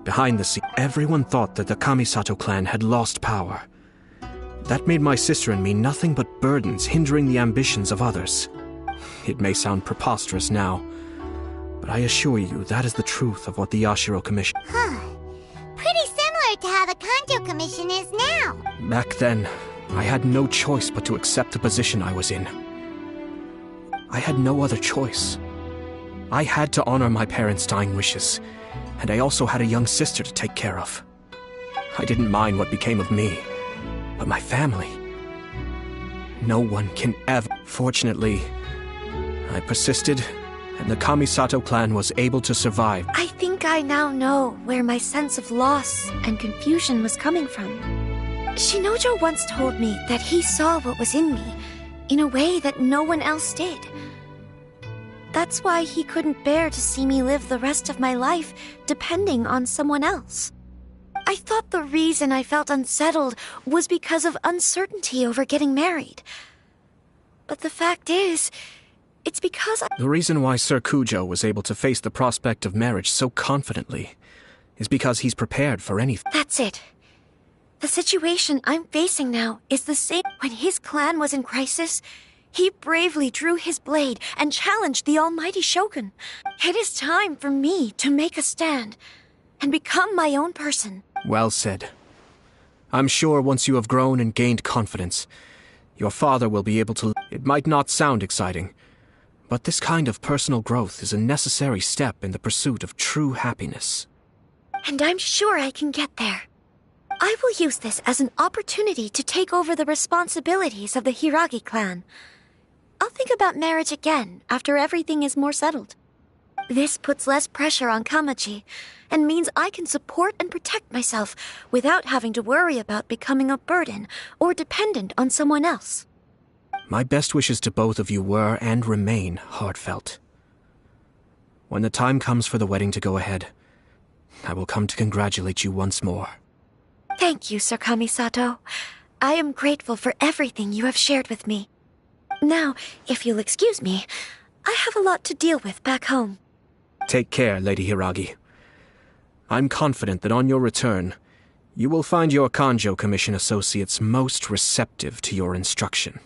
Behind the scenes, everyone thought that the Kamisato clan had lost power. That made my sister and me nothing but burdens hindering the ambitions of others. It may sound preposterous now, but I assure you that is the truth of what the Yashiro Commission... Pretty similar to how the Kanjo Commission is now. Back then, I had no choice but to accept the position I was in. I had no other choice. I had to honor my parents' dying wishes, and I also had a young sister to take care of. I didn't mind what became of me, but my family... No one can ever... Fortunately, I persisted, and the Kamisato clan was able to survive. I think I now know where my sense of loss and confusion was coming from. Shinojo once told me that he saw what was in me in a way that no one else did. That's why he couldn't bear to see me live the rest of my life depending on someone else. I thought the reason I felt unsettled was because of uncertainty over getting married. But the fact is, it's because The reason why Sir Kujo was able to face the prospect of marriage so confidently is because he's prepared for anything. That's it. The situation I'm facing now is the same. When his clan was in crisis, he bravely drew his blade and challenged the almighty Shogun. It is time for me to make a stand and become my own person. Well said. I'm sure once you have grown and gained confidence, your father will be able to... It might not sound exciting, but this kind of personal growth is a necessary step in the pursuit of true happiness. And I'm sure I can get there. I will use this as an opportunity to take over the responsibilities of the Hiragi clan. I'll think about marriage again after everything is more settled. This puts less pressure on Kamaji, and means I can support and protect myself without having to worry about becoming a burden or dependent on someone else. My best wishes to both of you were and remain heartfelt. When the time comes for the wedding to go ahead, I will come to congratulate you once more. Thank you, Sir Kamisato. I am grateful for everything you have shared with me. Now, if you'll excuse me, I have a lot to deal with back home. Take care, Lady Hiragi. I'm confident that on your return, you will find your Kanjo Commission associates most receptive to your instruction.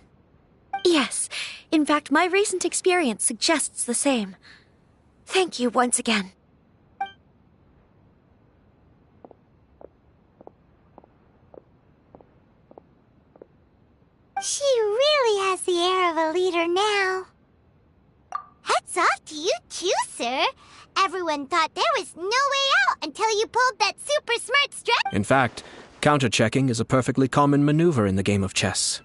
Yes, in fact, my recent experience suggests the same. Thank you once again. She really has the air of a leader now. Hats off to you too, sir. Everyone thought there was no way out until you pulled that super smart strat. In fact, counter-checking is a perfectly common maneuver in the game of chess.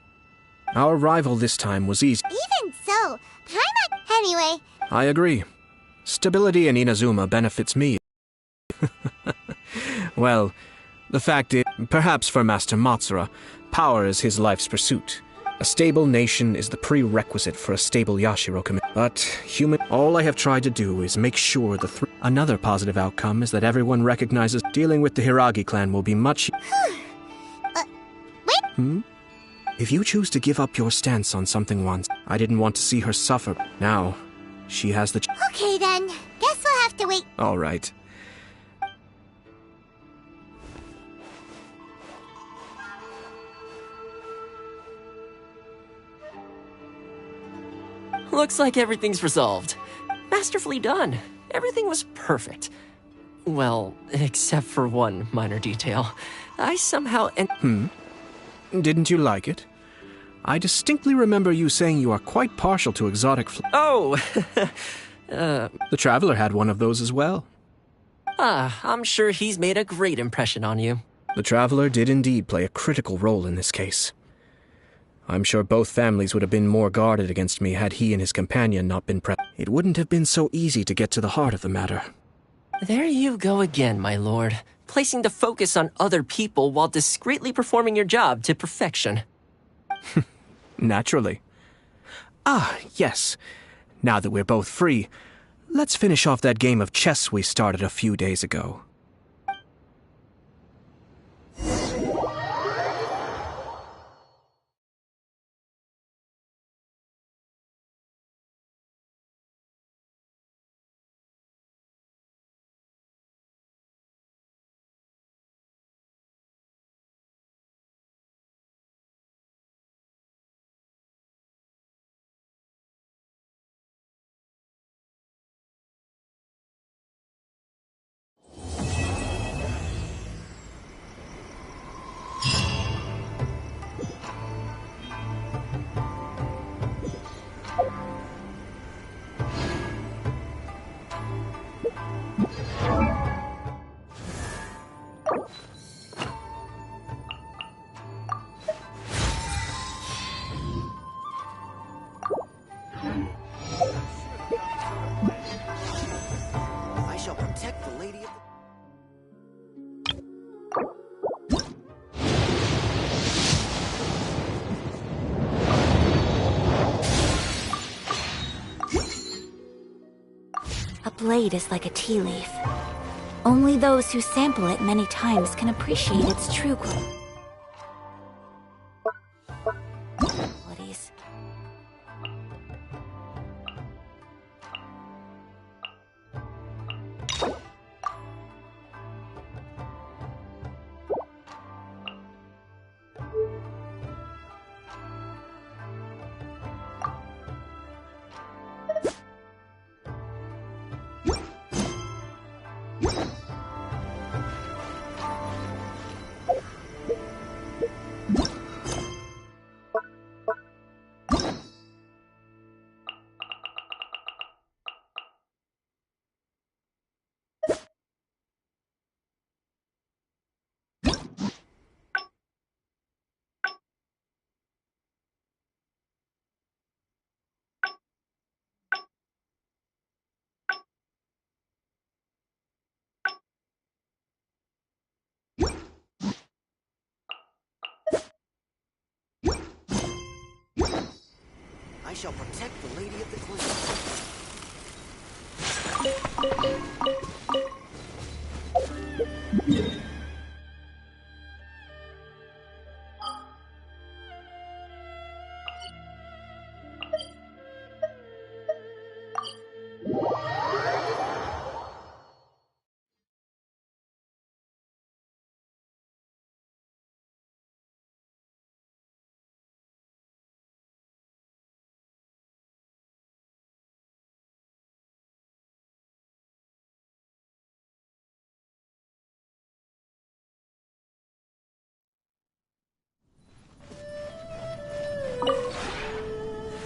Our rival this time was easy. Even so, Anyway. I agree. Stability in Inazuma benefits me. Well, the fact is, perhaps for Master Matsura, power is his life's pursuit. A stable nation is the prerequisite for a stable Yashiro community. But all I have tried to do is make sure Another positive outcome is that everyone recognizes dealing with the Hiragi clan will be much... Wait. If you choose to give up your stance on something once, I didn't want to see her suffer. Now, she has the... Okay then, guess we'll have to wait. All right. Looks like everything's resolved. Masterfully done. Everything was perfect. Well, except for one minor detail. I somehow... Didn't you like it? I distinctly remember you saying you are quite partial to exotic Oh! The Traveler had one of those as well. I'm sure he's made a great impression on you. The Traveler did indeed play a critical role in this case. I'm sure both families would have been more guarded against me had he and his companion not been present. It wouldn't have been so easy to get to the heart of the matter. There you go again, my lord. Placing the focus on other people while discreetly performing your job to perfection. Naturally. Yes. Now that we're both free, let's finish off that game of chess we started a few days ago. blade is like a tea leaf. Only those who sample it many times can appreciate its true qualities. I shall protect the Lady of the Clan.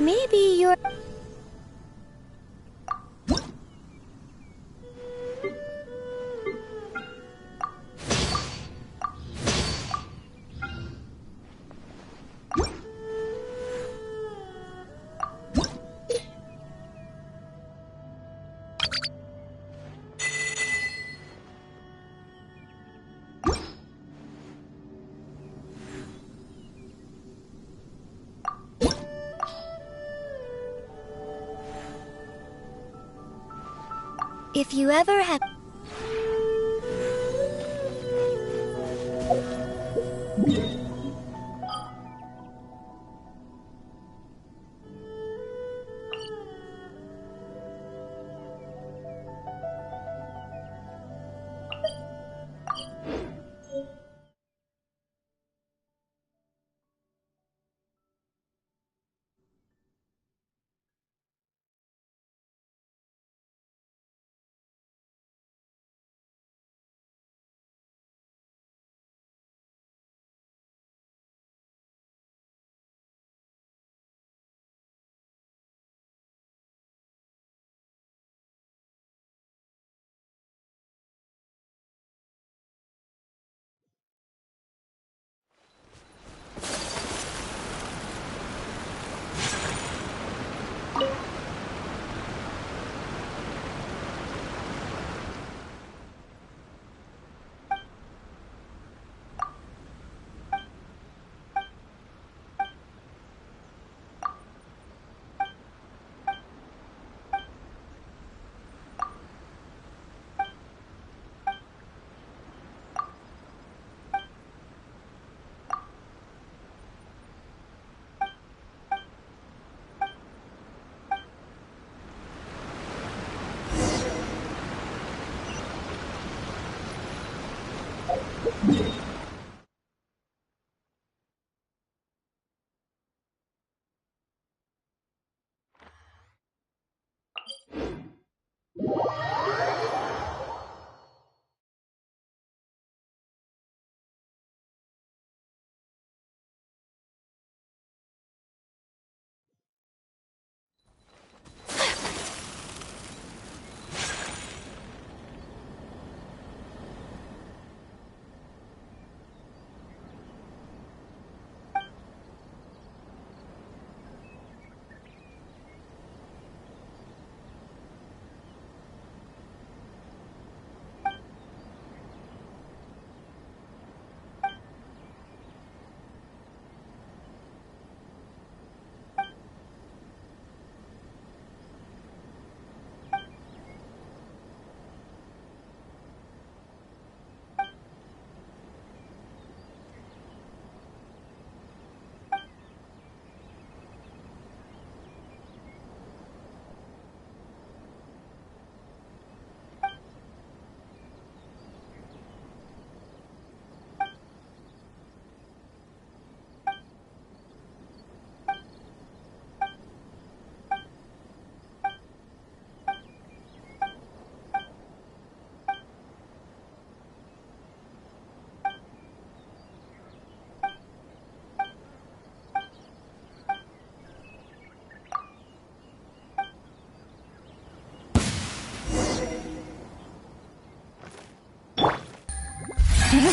Maybe you're... If you ever have...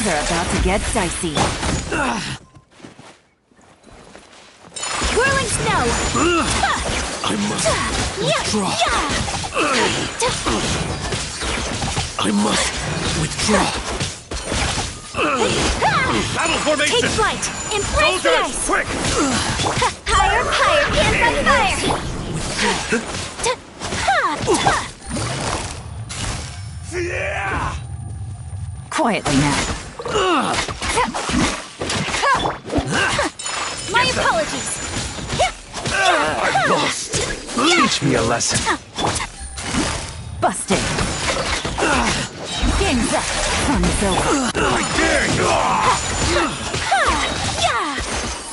Things are about to get dicey. Whirling snow! I must withdraw. I must withdraw. Battle formation! Take flight! Embrace the Soldiers, ice! quick! Higher, higher! Hands on fire! Quietly now. My apologies! I'm lost. Teach me a lesson. Busted. Game's up. Fun is over. I dare you!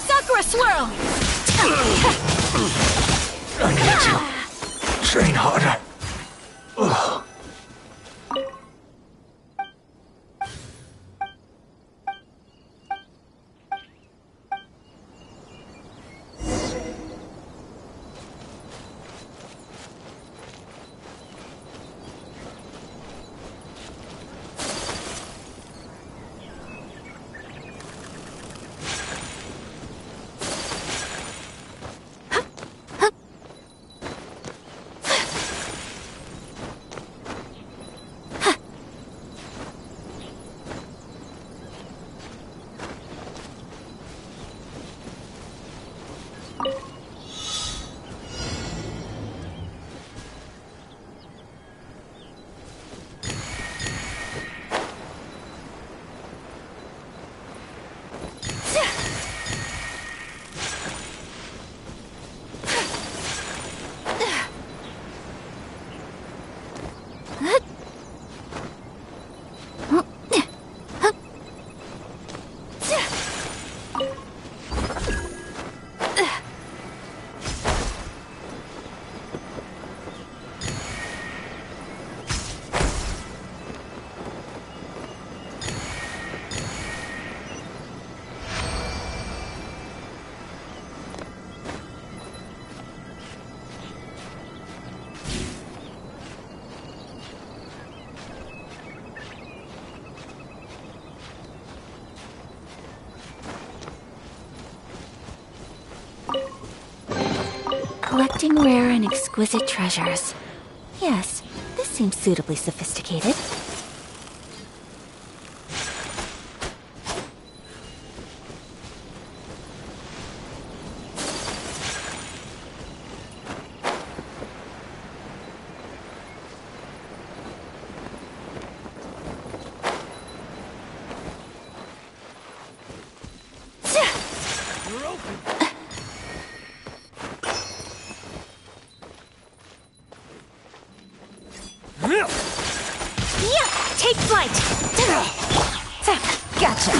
Sakura swirl! I need to train harder. Ugh. Collecting rare and exquisite treasures. Yes, this seems suitably sophisticated. Take flight! Gotcha!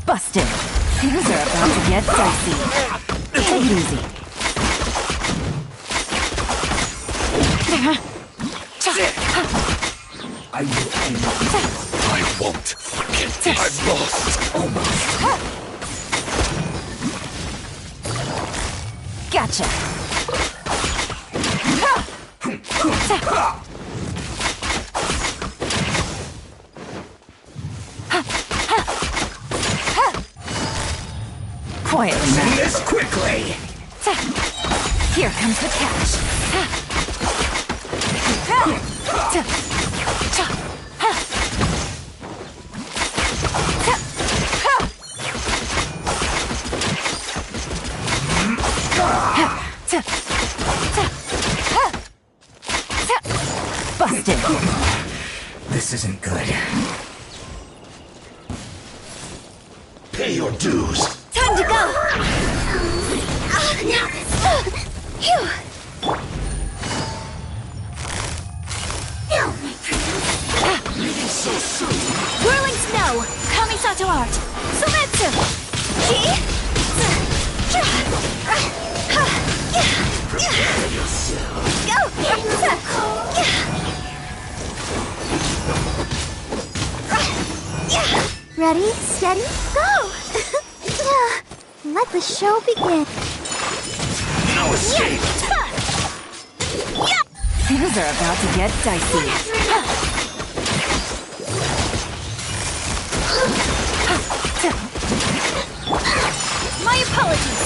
Busted. Things are about to get dicey. Take it easy. I won't forget this. I've lost almost. Gotcha. Quietly now. This quickly. Here comes the catch. Busted. This isn't good. Pay your dues. Time to go. Phew. So soon. Whirling snow. Kamisato art. Sumetsu. Prepare yourself. Ready, steady, go! Let the show begin. No escape. Things are about to get dicey. My apologies.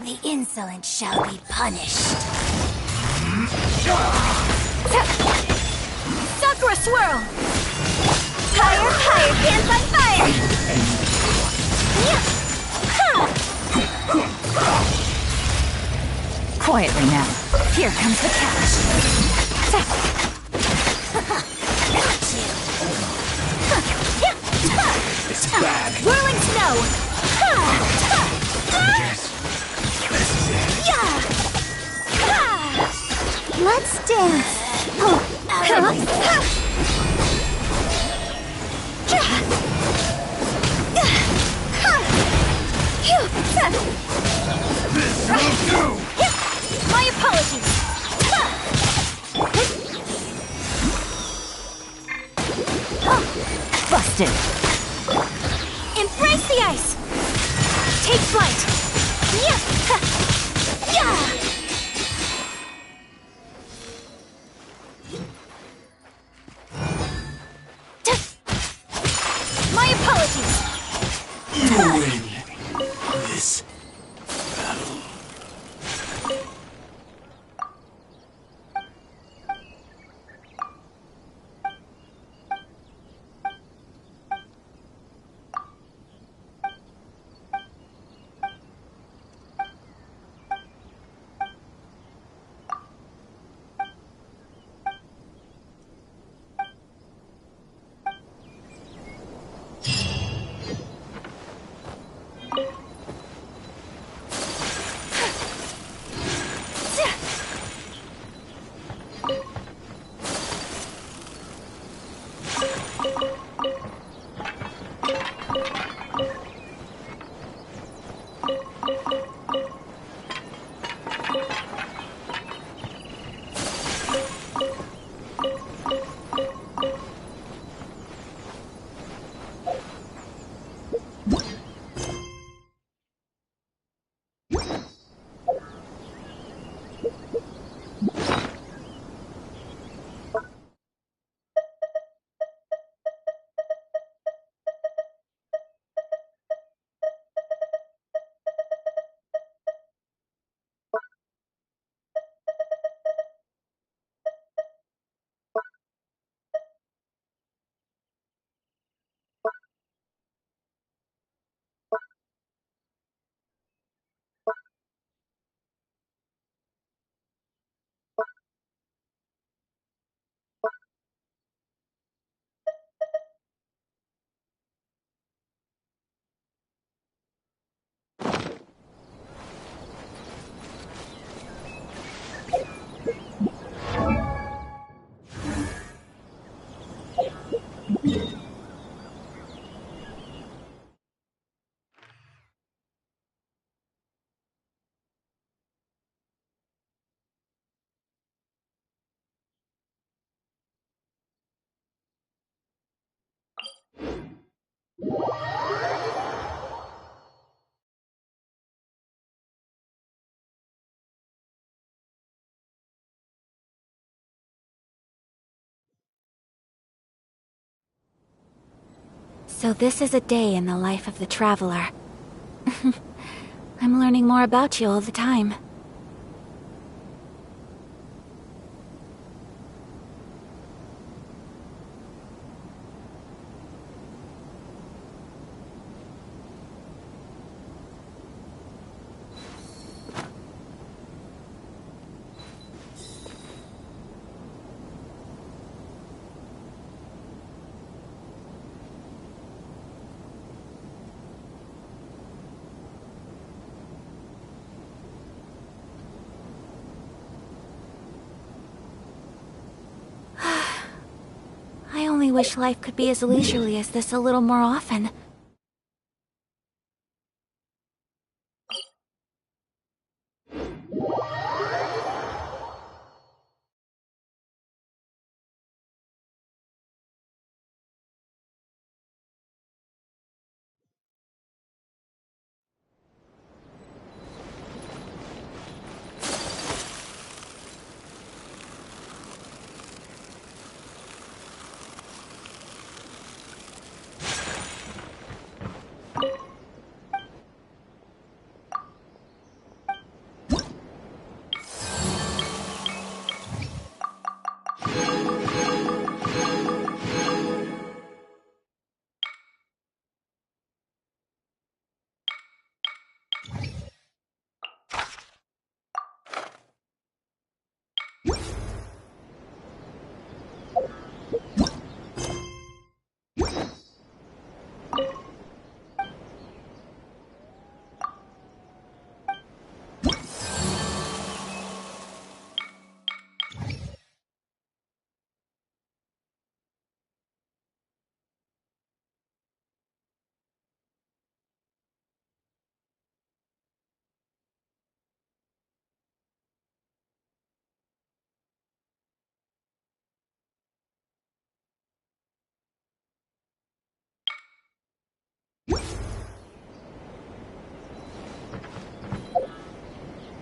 The insolent shall be punished. Sakura swirl! Higher, higher, pants on fire! Quietly now. Here comes the catch. It's bad. Whirling snow! Yes. This is it. Let's dance. This will do. My apologies. Busted. Embrace the ice. Take flight. Yeah. My apologies. You win this battle. So this is a day in the life of the traveler. I'm learning more about you all the time. I only wish life could be as leisurely as this a little more often.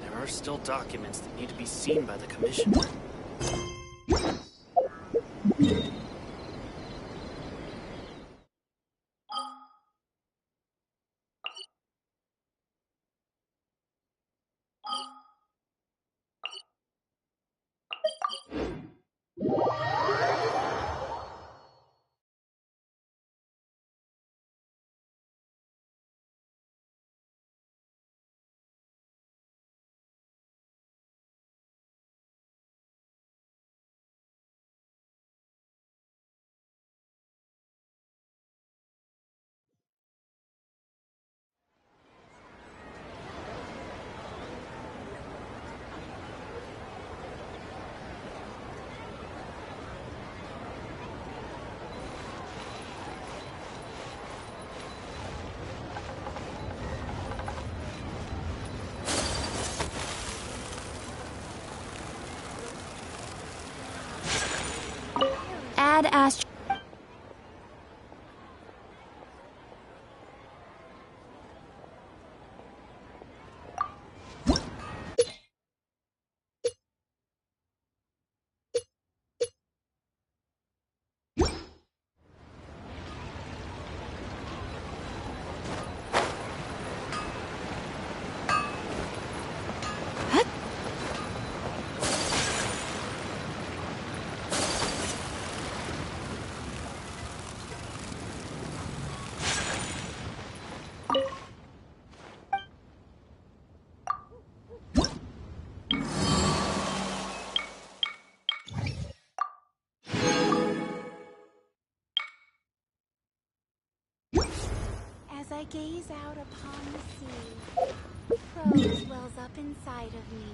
There are still documents that need to be seen by the Commissioner. Add Ast. As I gaze out upon the sea, prose wells up inside of me.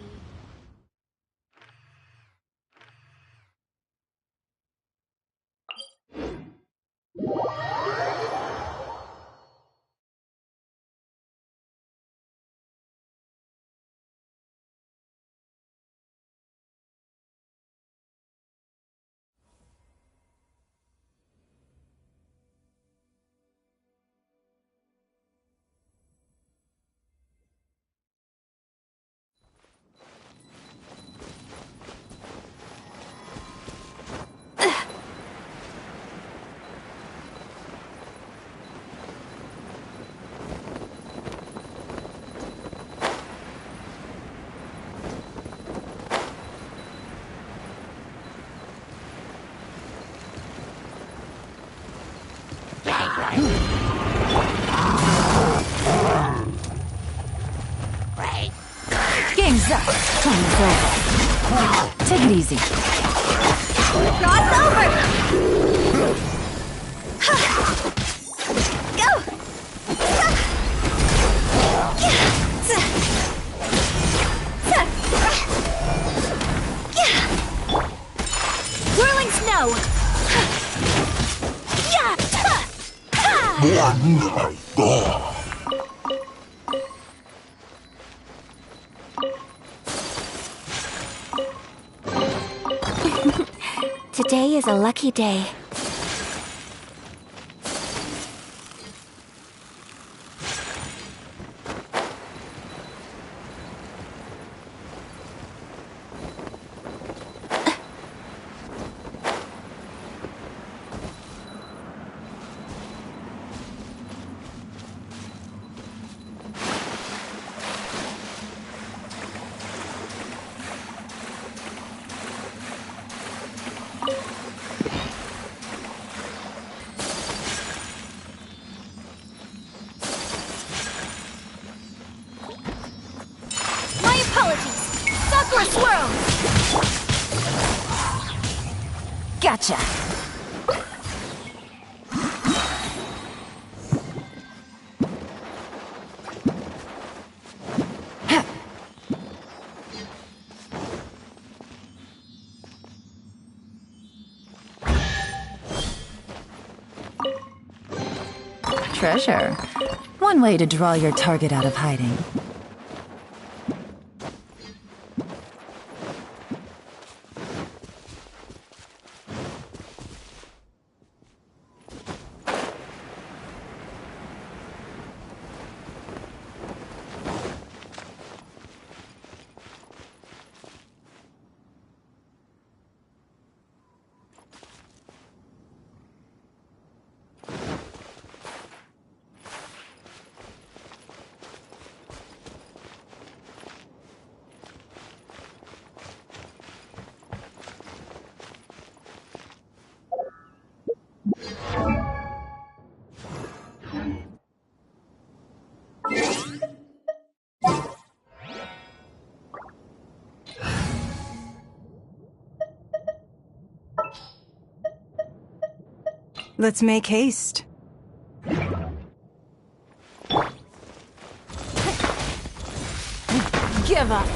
Game's up. Time's over. Take it easy. God's over! Go! Whirling snow! Today is a lucky day. My apologies! Sakura swirl! Gotcha. Treasure. One way to draw your target out of hiding. Let's make haste. Give up.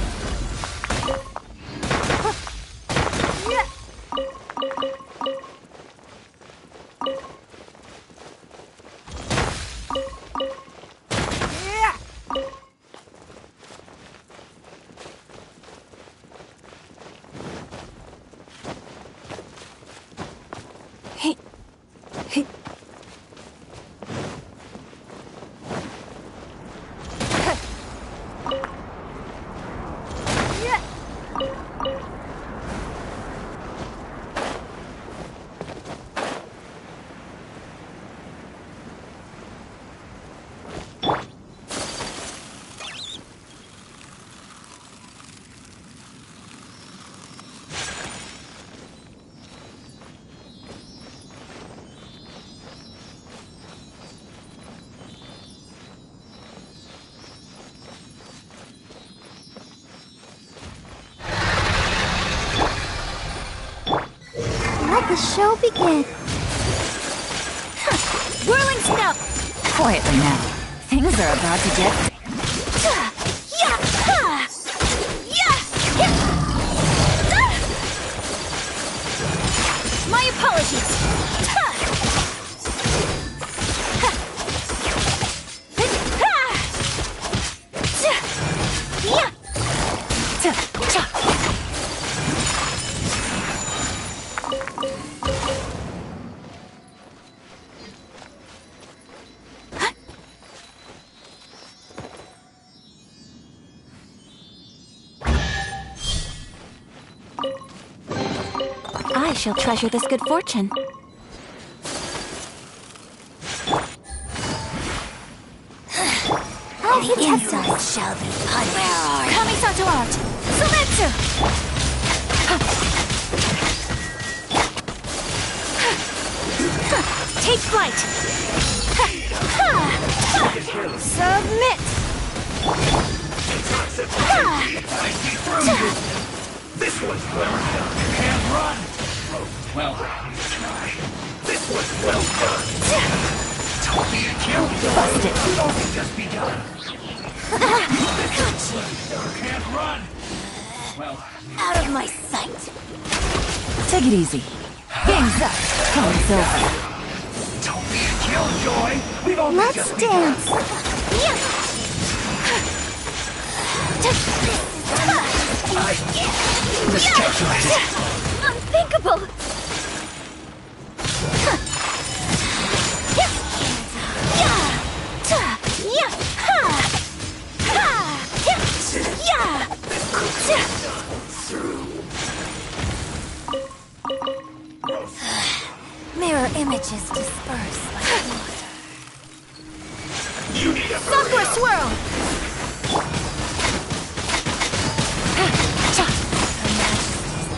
Let the show begin. Whirling snow! Quietly now. Things are about to get... My apologies! I shall treasure this good fortune. The insults shall be punished. Kamisato art! Sumetsu! Take flight! Submit! I see through you! This was well done. Can't run! Well, try. This was well done. Don't be a kill. Busted. We've only just begun. Can't run! Well, Out of my sight. Take it easy. Game's up. Time's over. Don't be a killjoy. We've only Let's just dance. Miscalculated. Unthinkable! Mirror images disperse like water. You need a Sakura swirl!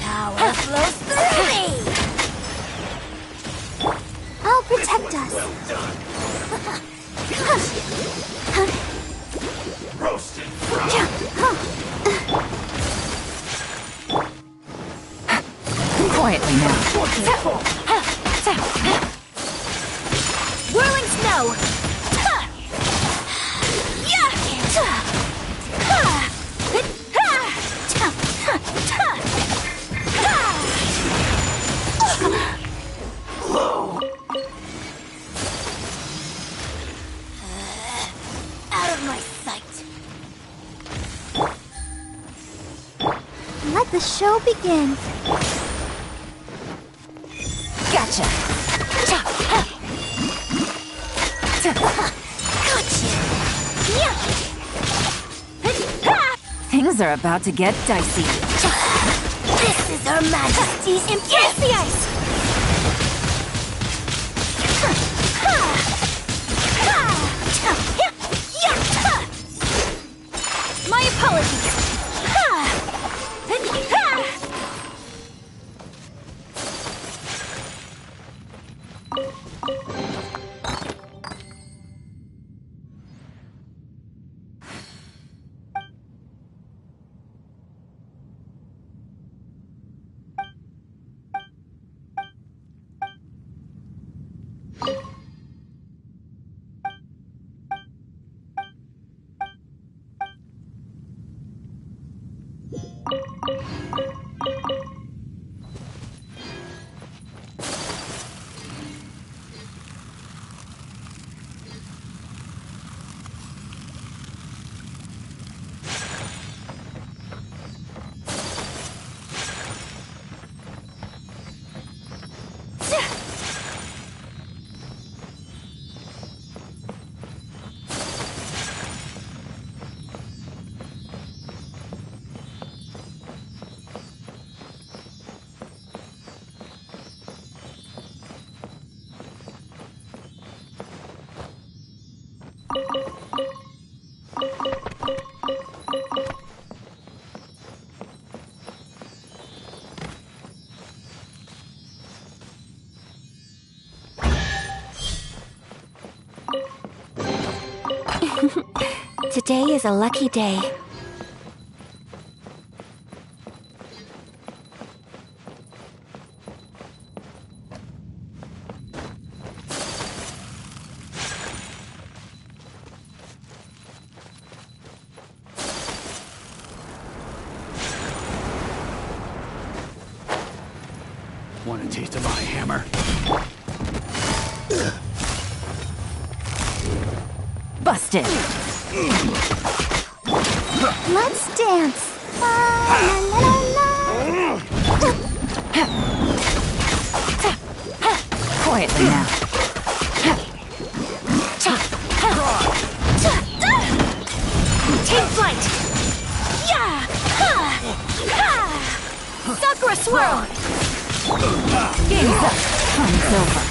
Power flows through me! I'll protect us. well done. Roasted Quietly now. Whirling snow! Out of my sight. Let the show begin. Gotcha. Things are about to get dicey. This is Her Majesty's Embrace the ice! My apologies! Today is a lucky day. Want a taste of my hammer? Busted. Let's dance. La, la, la, la. Quietly now. Take flight! Sakura swirl! Game's up. Time's over.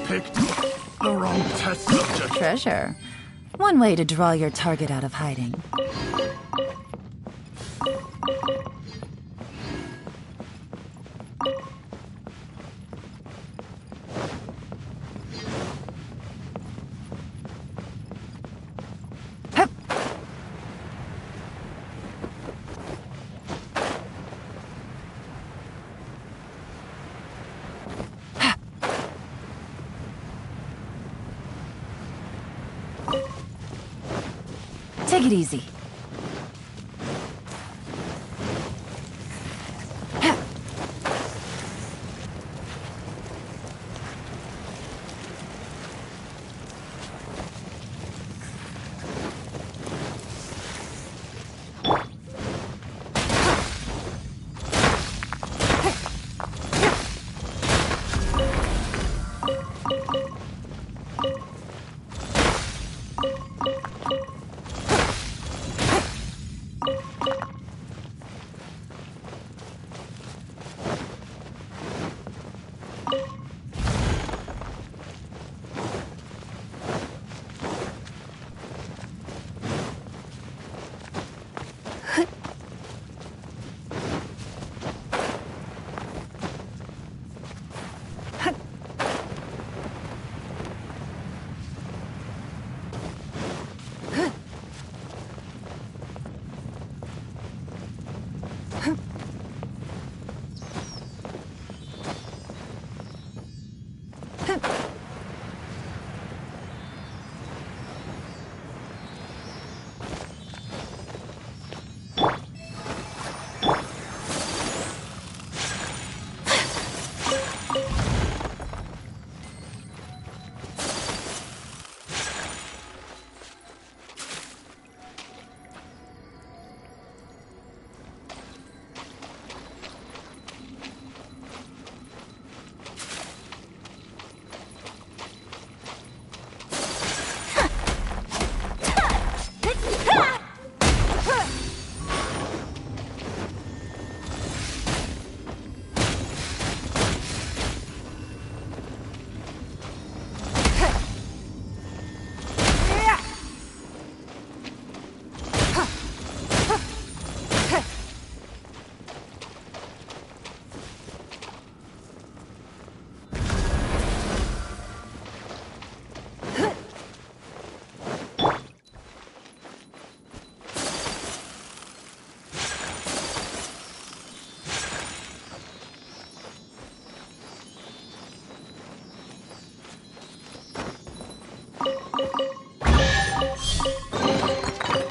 Picked the wrong test subject. Treasure. One way to draw your target out of hiding. Take it easy.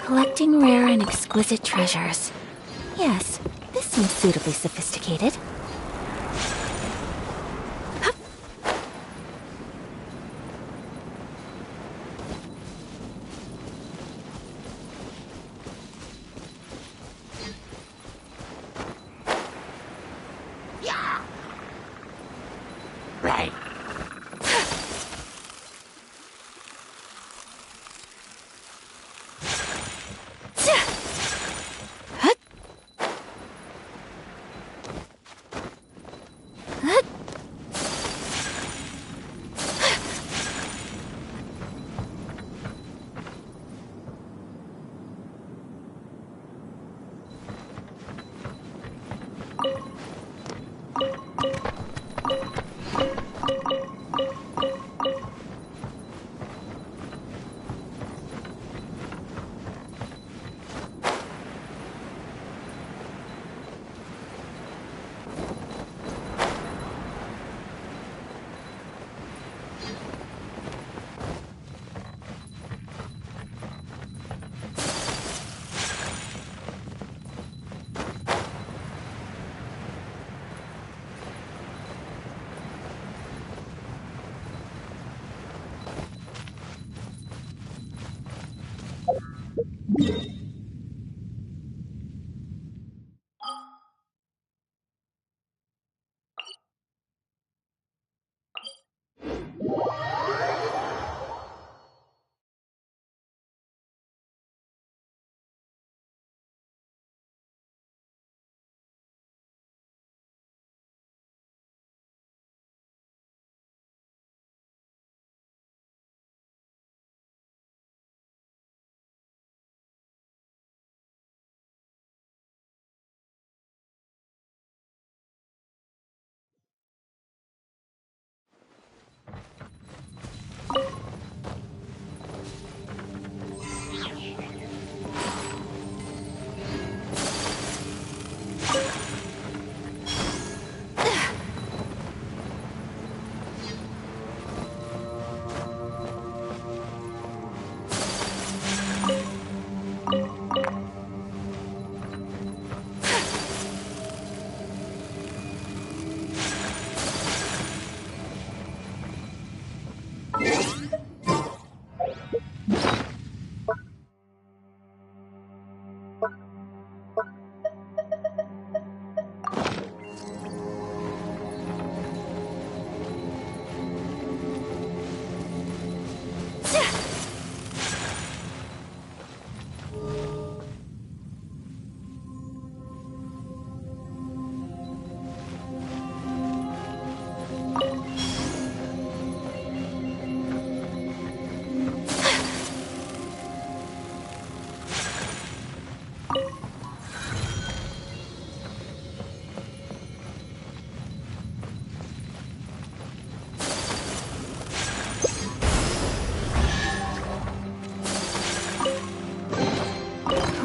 Collecting rare and exquisite treasures. Yes, this seems suitably sophisticated. Right.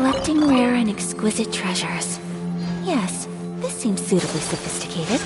Collecting rare and exquisite treasures. Yes, this seems suitably sophisticated.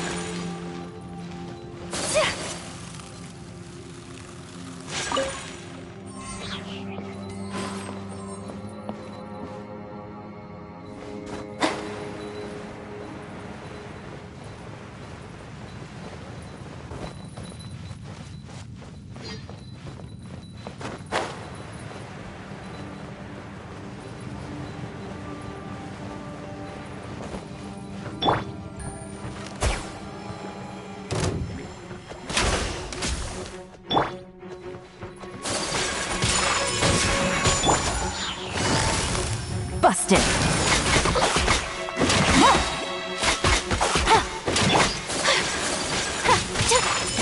Busted!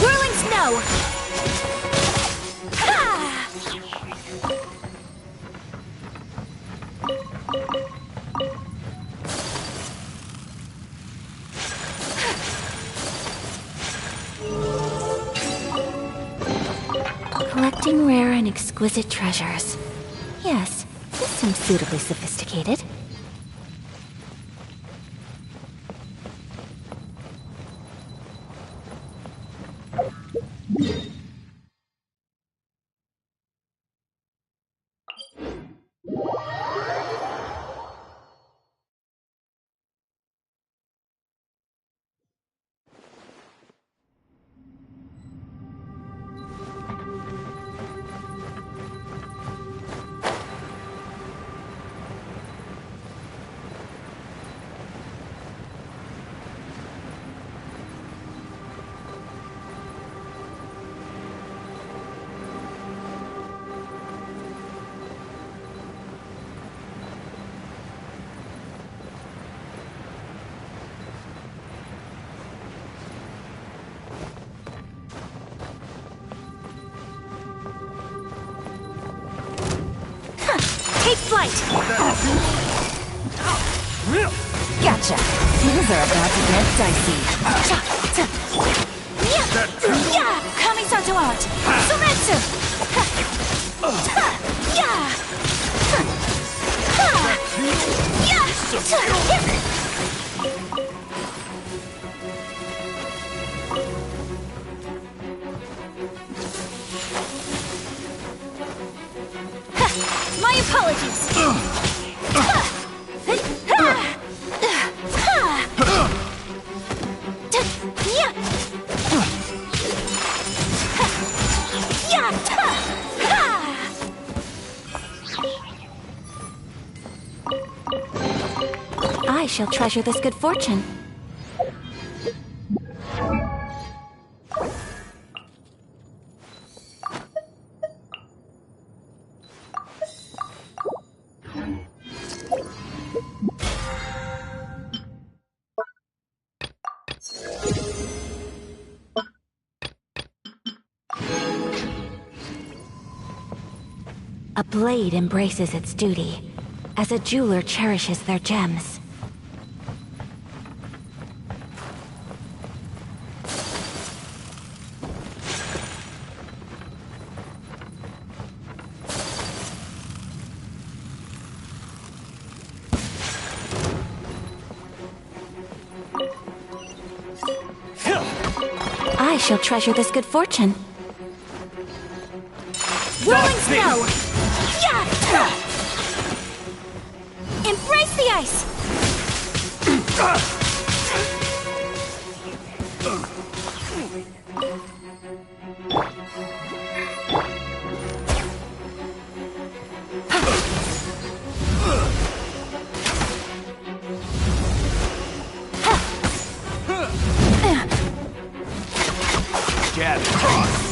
Whirling snow! Collecting rare and exquisite treasures. Yes, this seems suitably sophisticated. Take flight! Gotcha! Things are about to get dicey. Kamisato out! Sumetsu! My apologies! I shall treasure this good fortune. A blade embraces its duty, as a jeweler cherishes their gems. I shall treasure this good fortune. Whirling snow! Embrace the ice! Jab cross.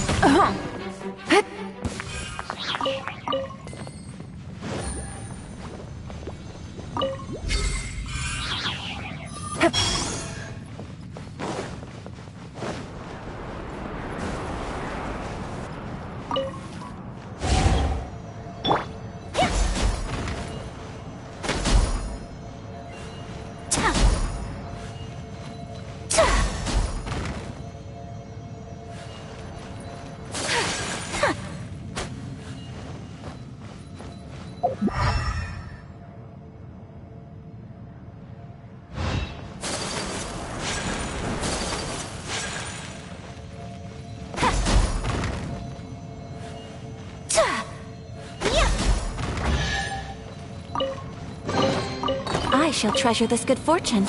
I shall treasure this good fortune.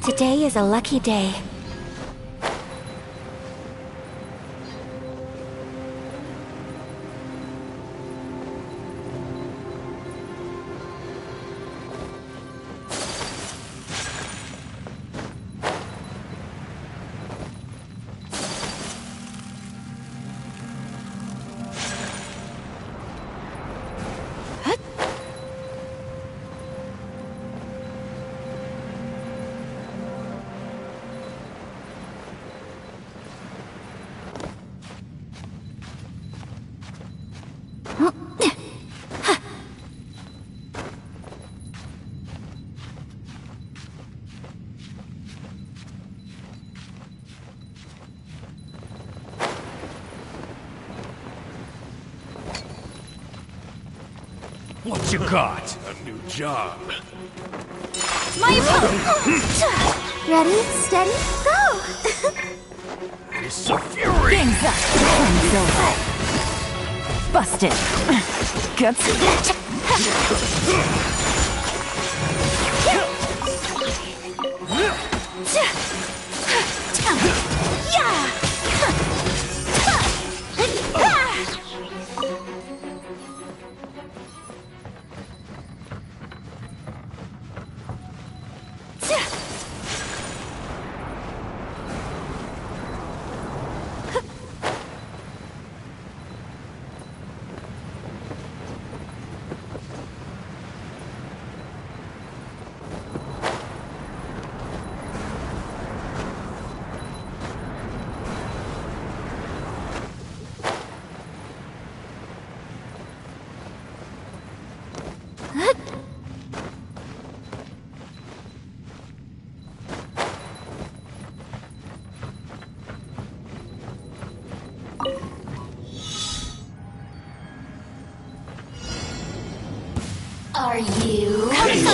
Today is a lucky day. What you got? A new job. My opponent! Ready, steady, go! It's a fury! Game's up. Time's over. Busted. Guts. Are you? Things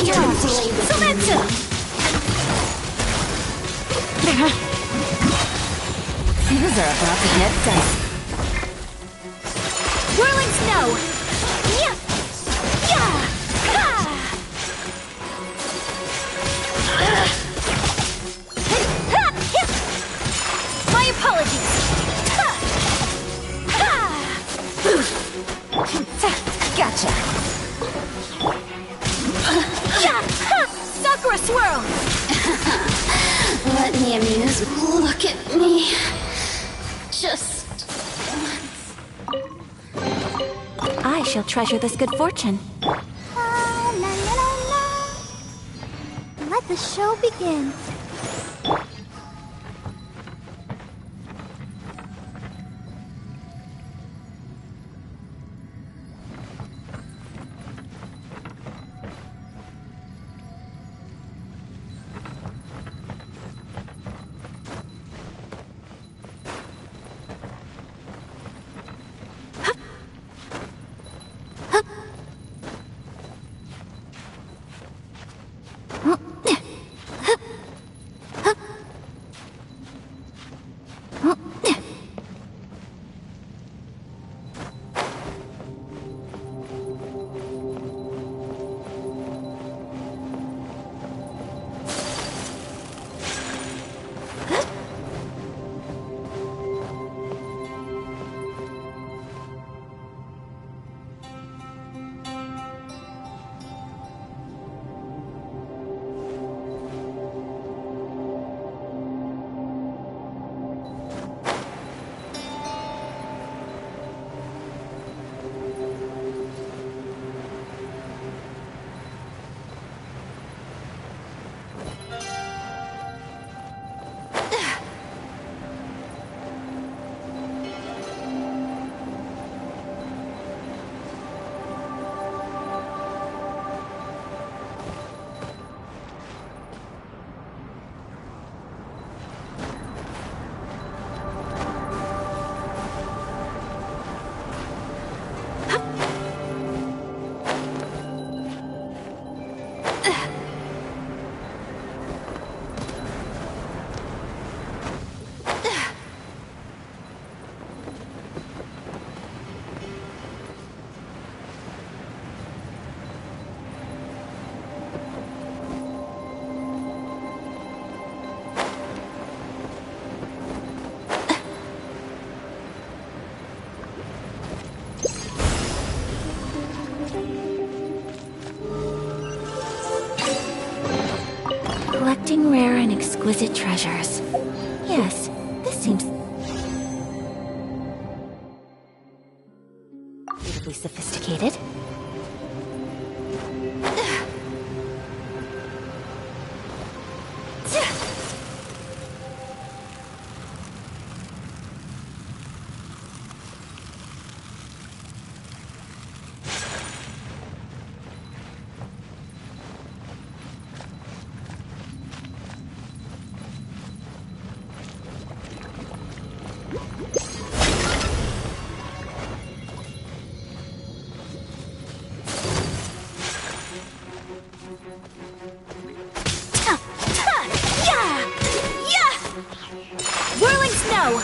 are about to get dicey. Whirling snow! Yeah! Yeah! Ha! My apologies! Gotcha. Sakura swirl! Let me amuse. Look at me. Just I shall treasure this good fortune. La la la la. Let the show begin. Collecting rare and exquisite treasures. Yes, this seems suitably sophisticated. Whirling snow!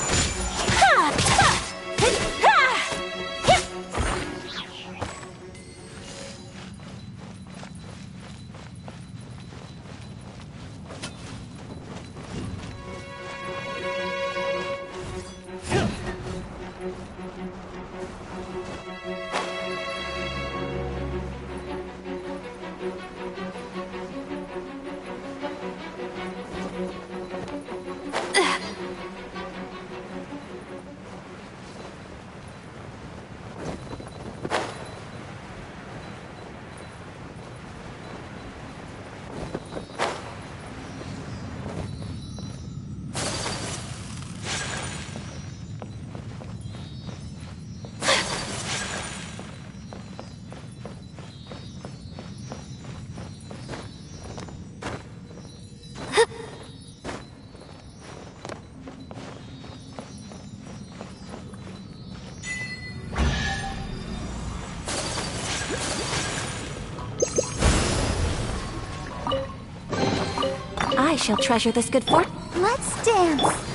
I shall treasure this good fortune. Let's dance.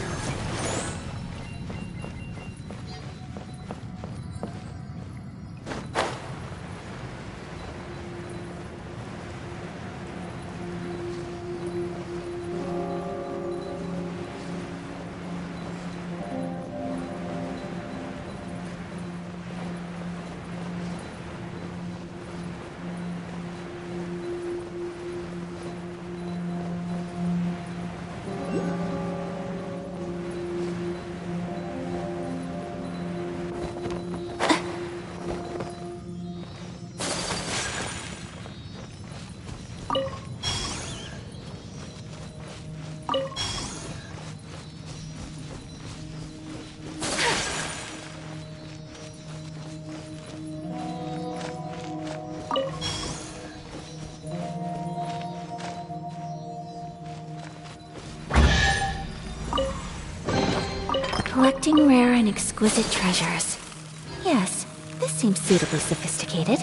Collecting rare and exquisite treasures. Yes, this seems suitably sophisticated.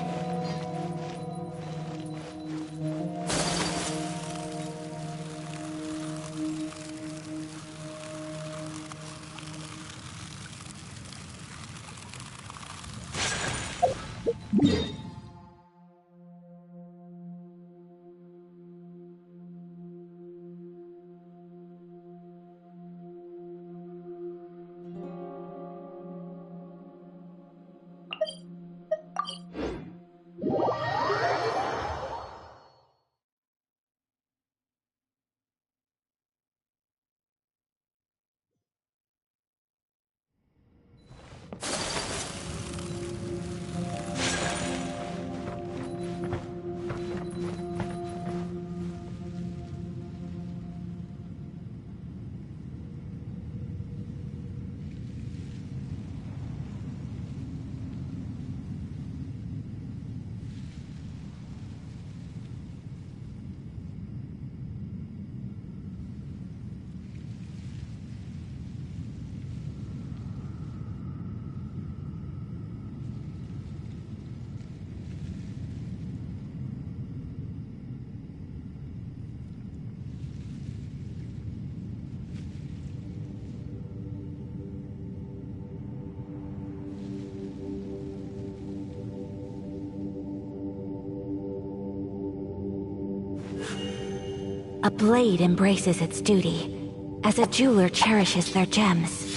A blade embraces its duty, as a jeweler cherishes their gems.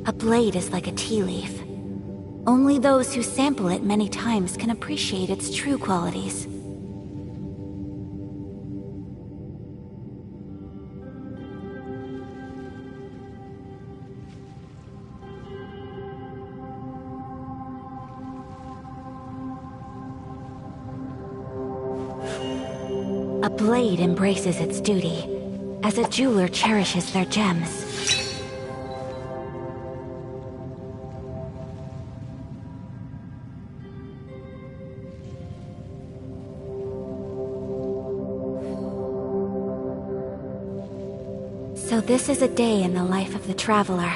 A blade is like a tea leaf. Only those who sample it many times can appreciate its true qualities. A blade embraces its duty, as a jeweler cherishes their gems. So this is a day in the life of the traveler.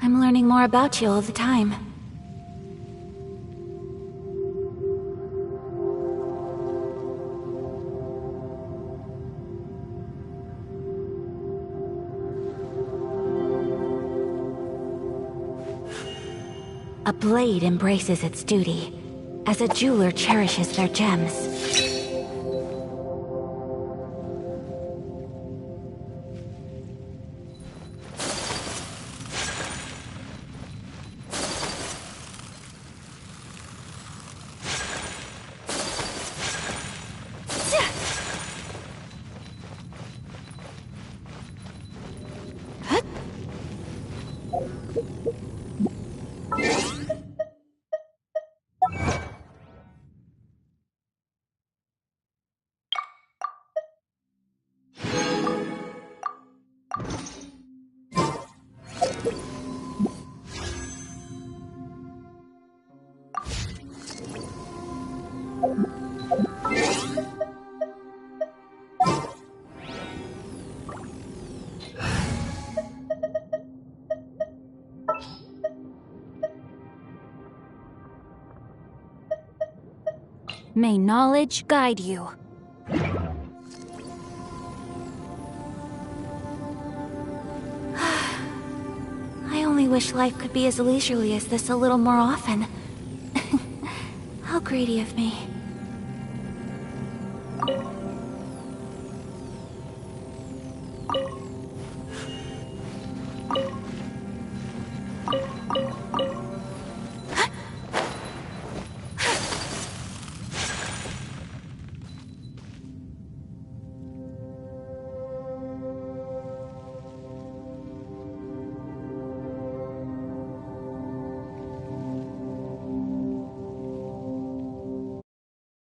I'm learning more about you all the time. A blade embraces its duty, as a jeweler cherishes their gems. May knowledge guide you. I only wish life could be as leisurely as this a little more often. How greedy of me.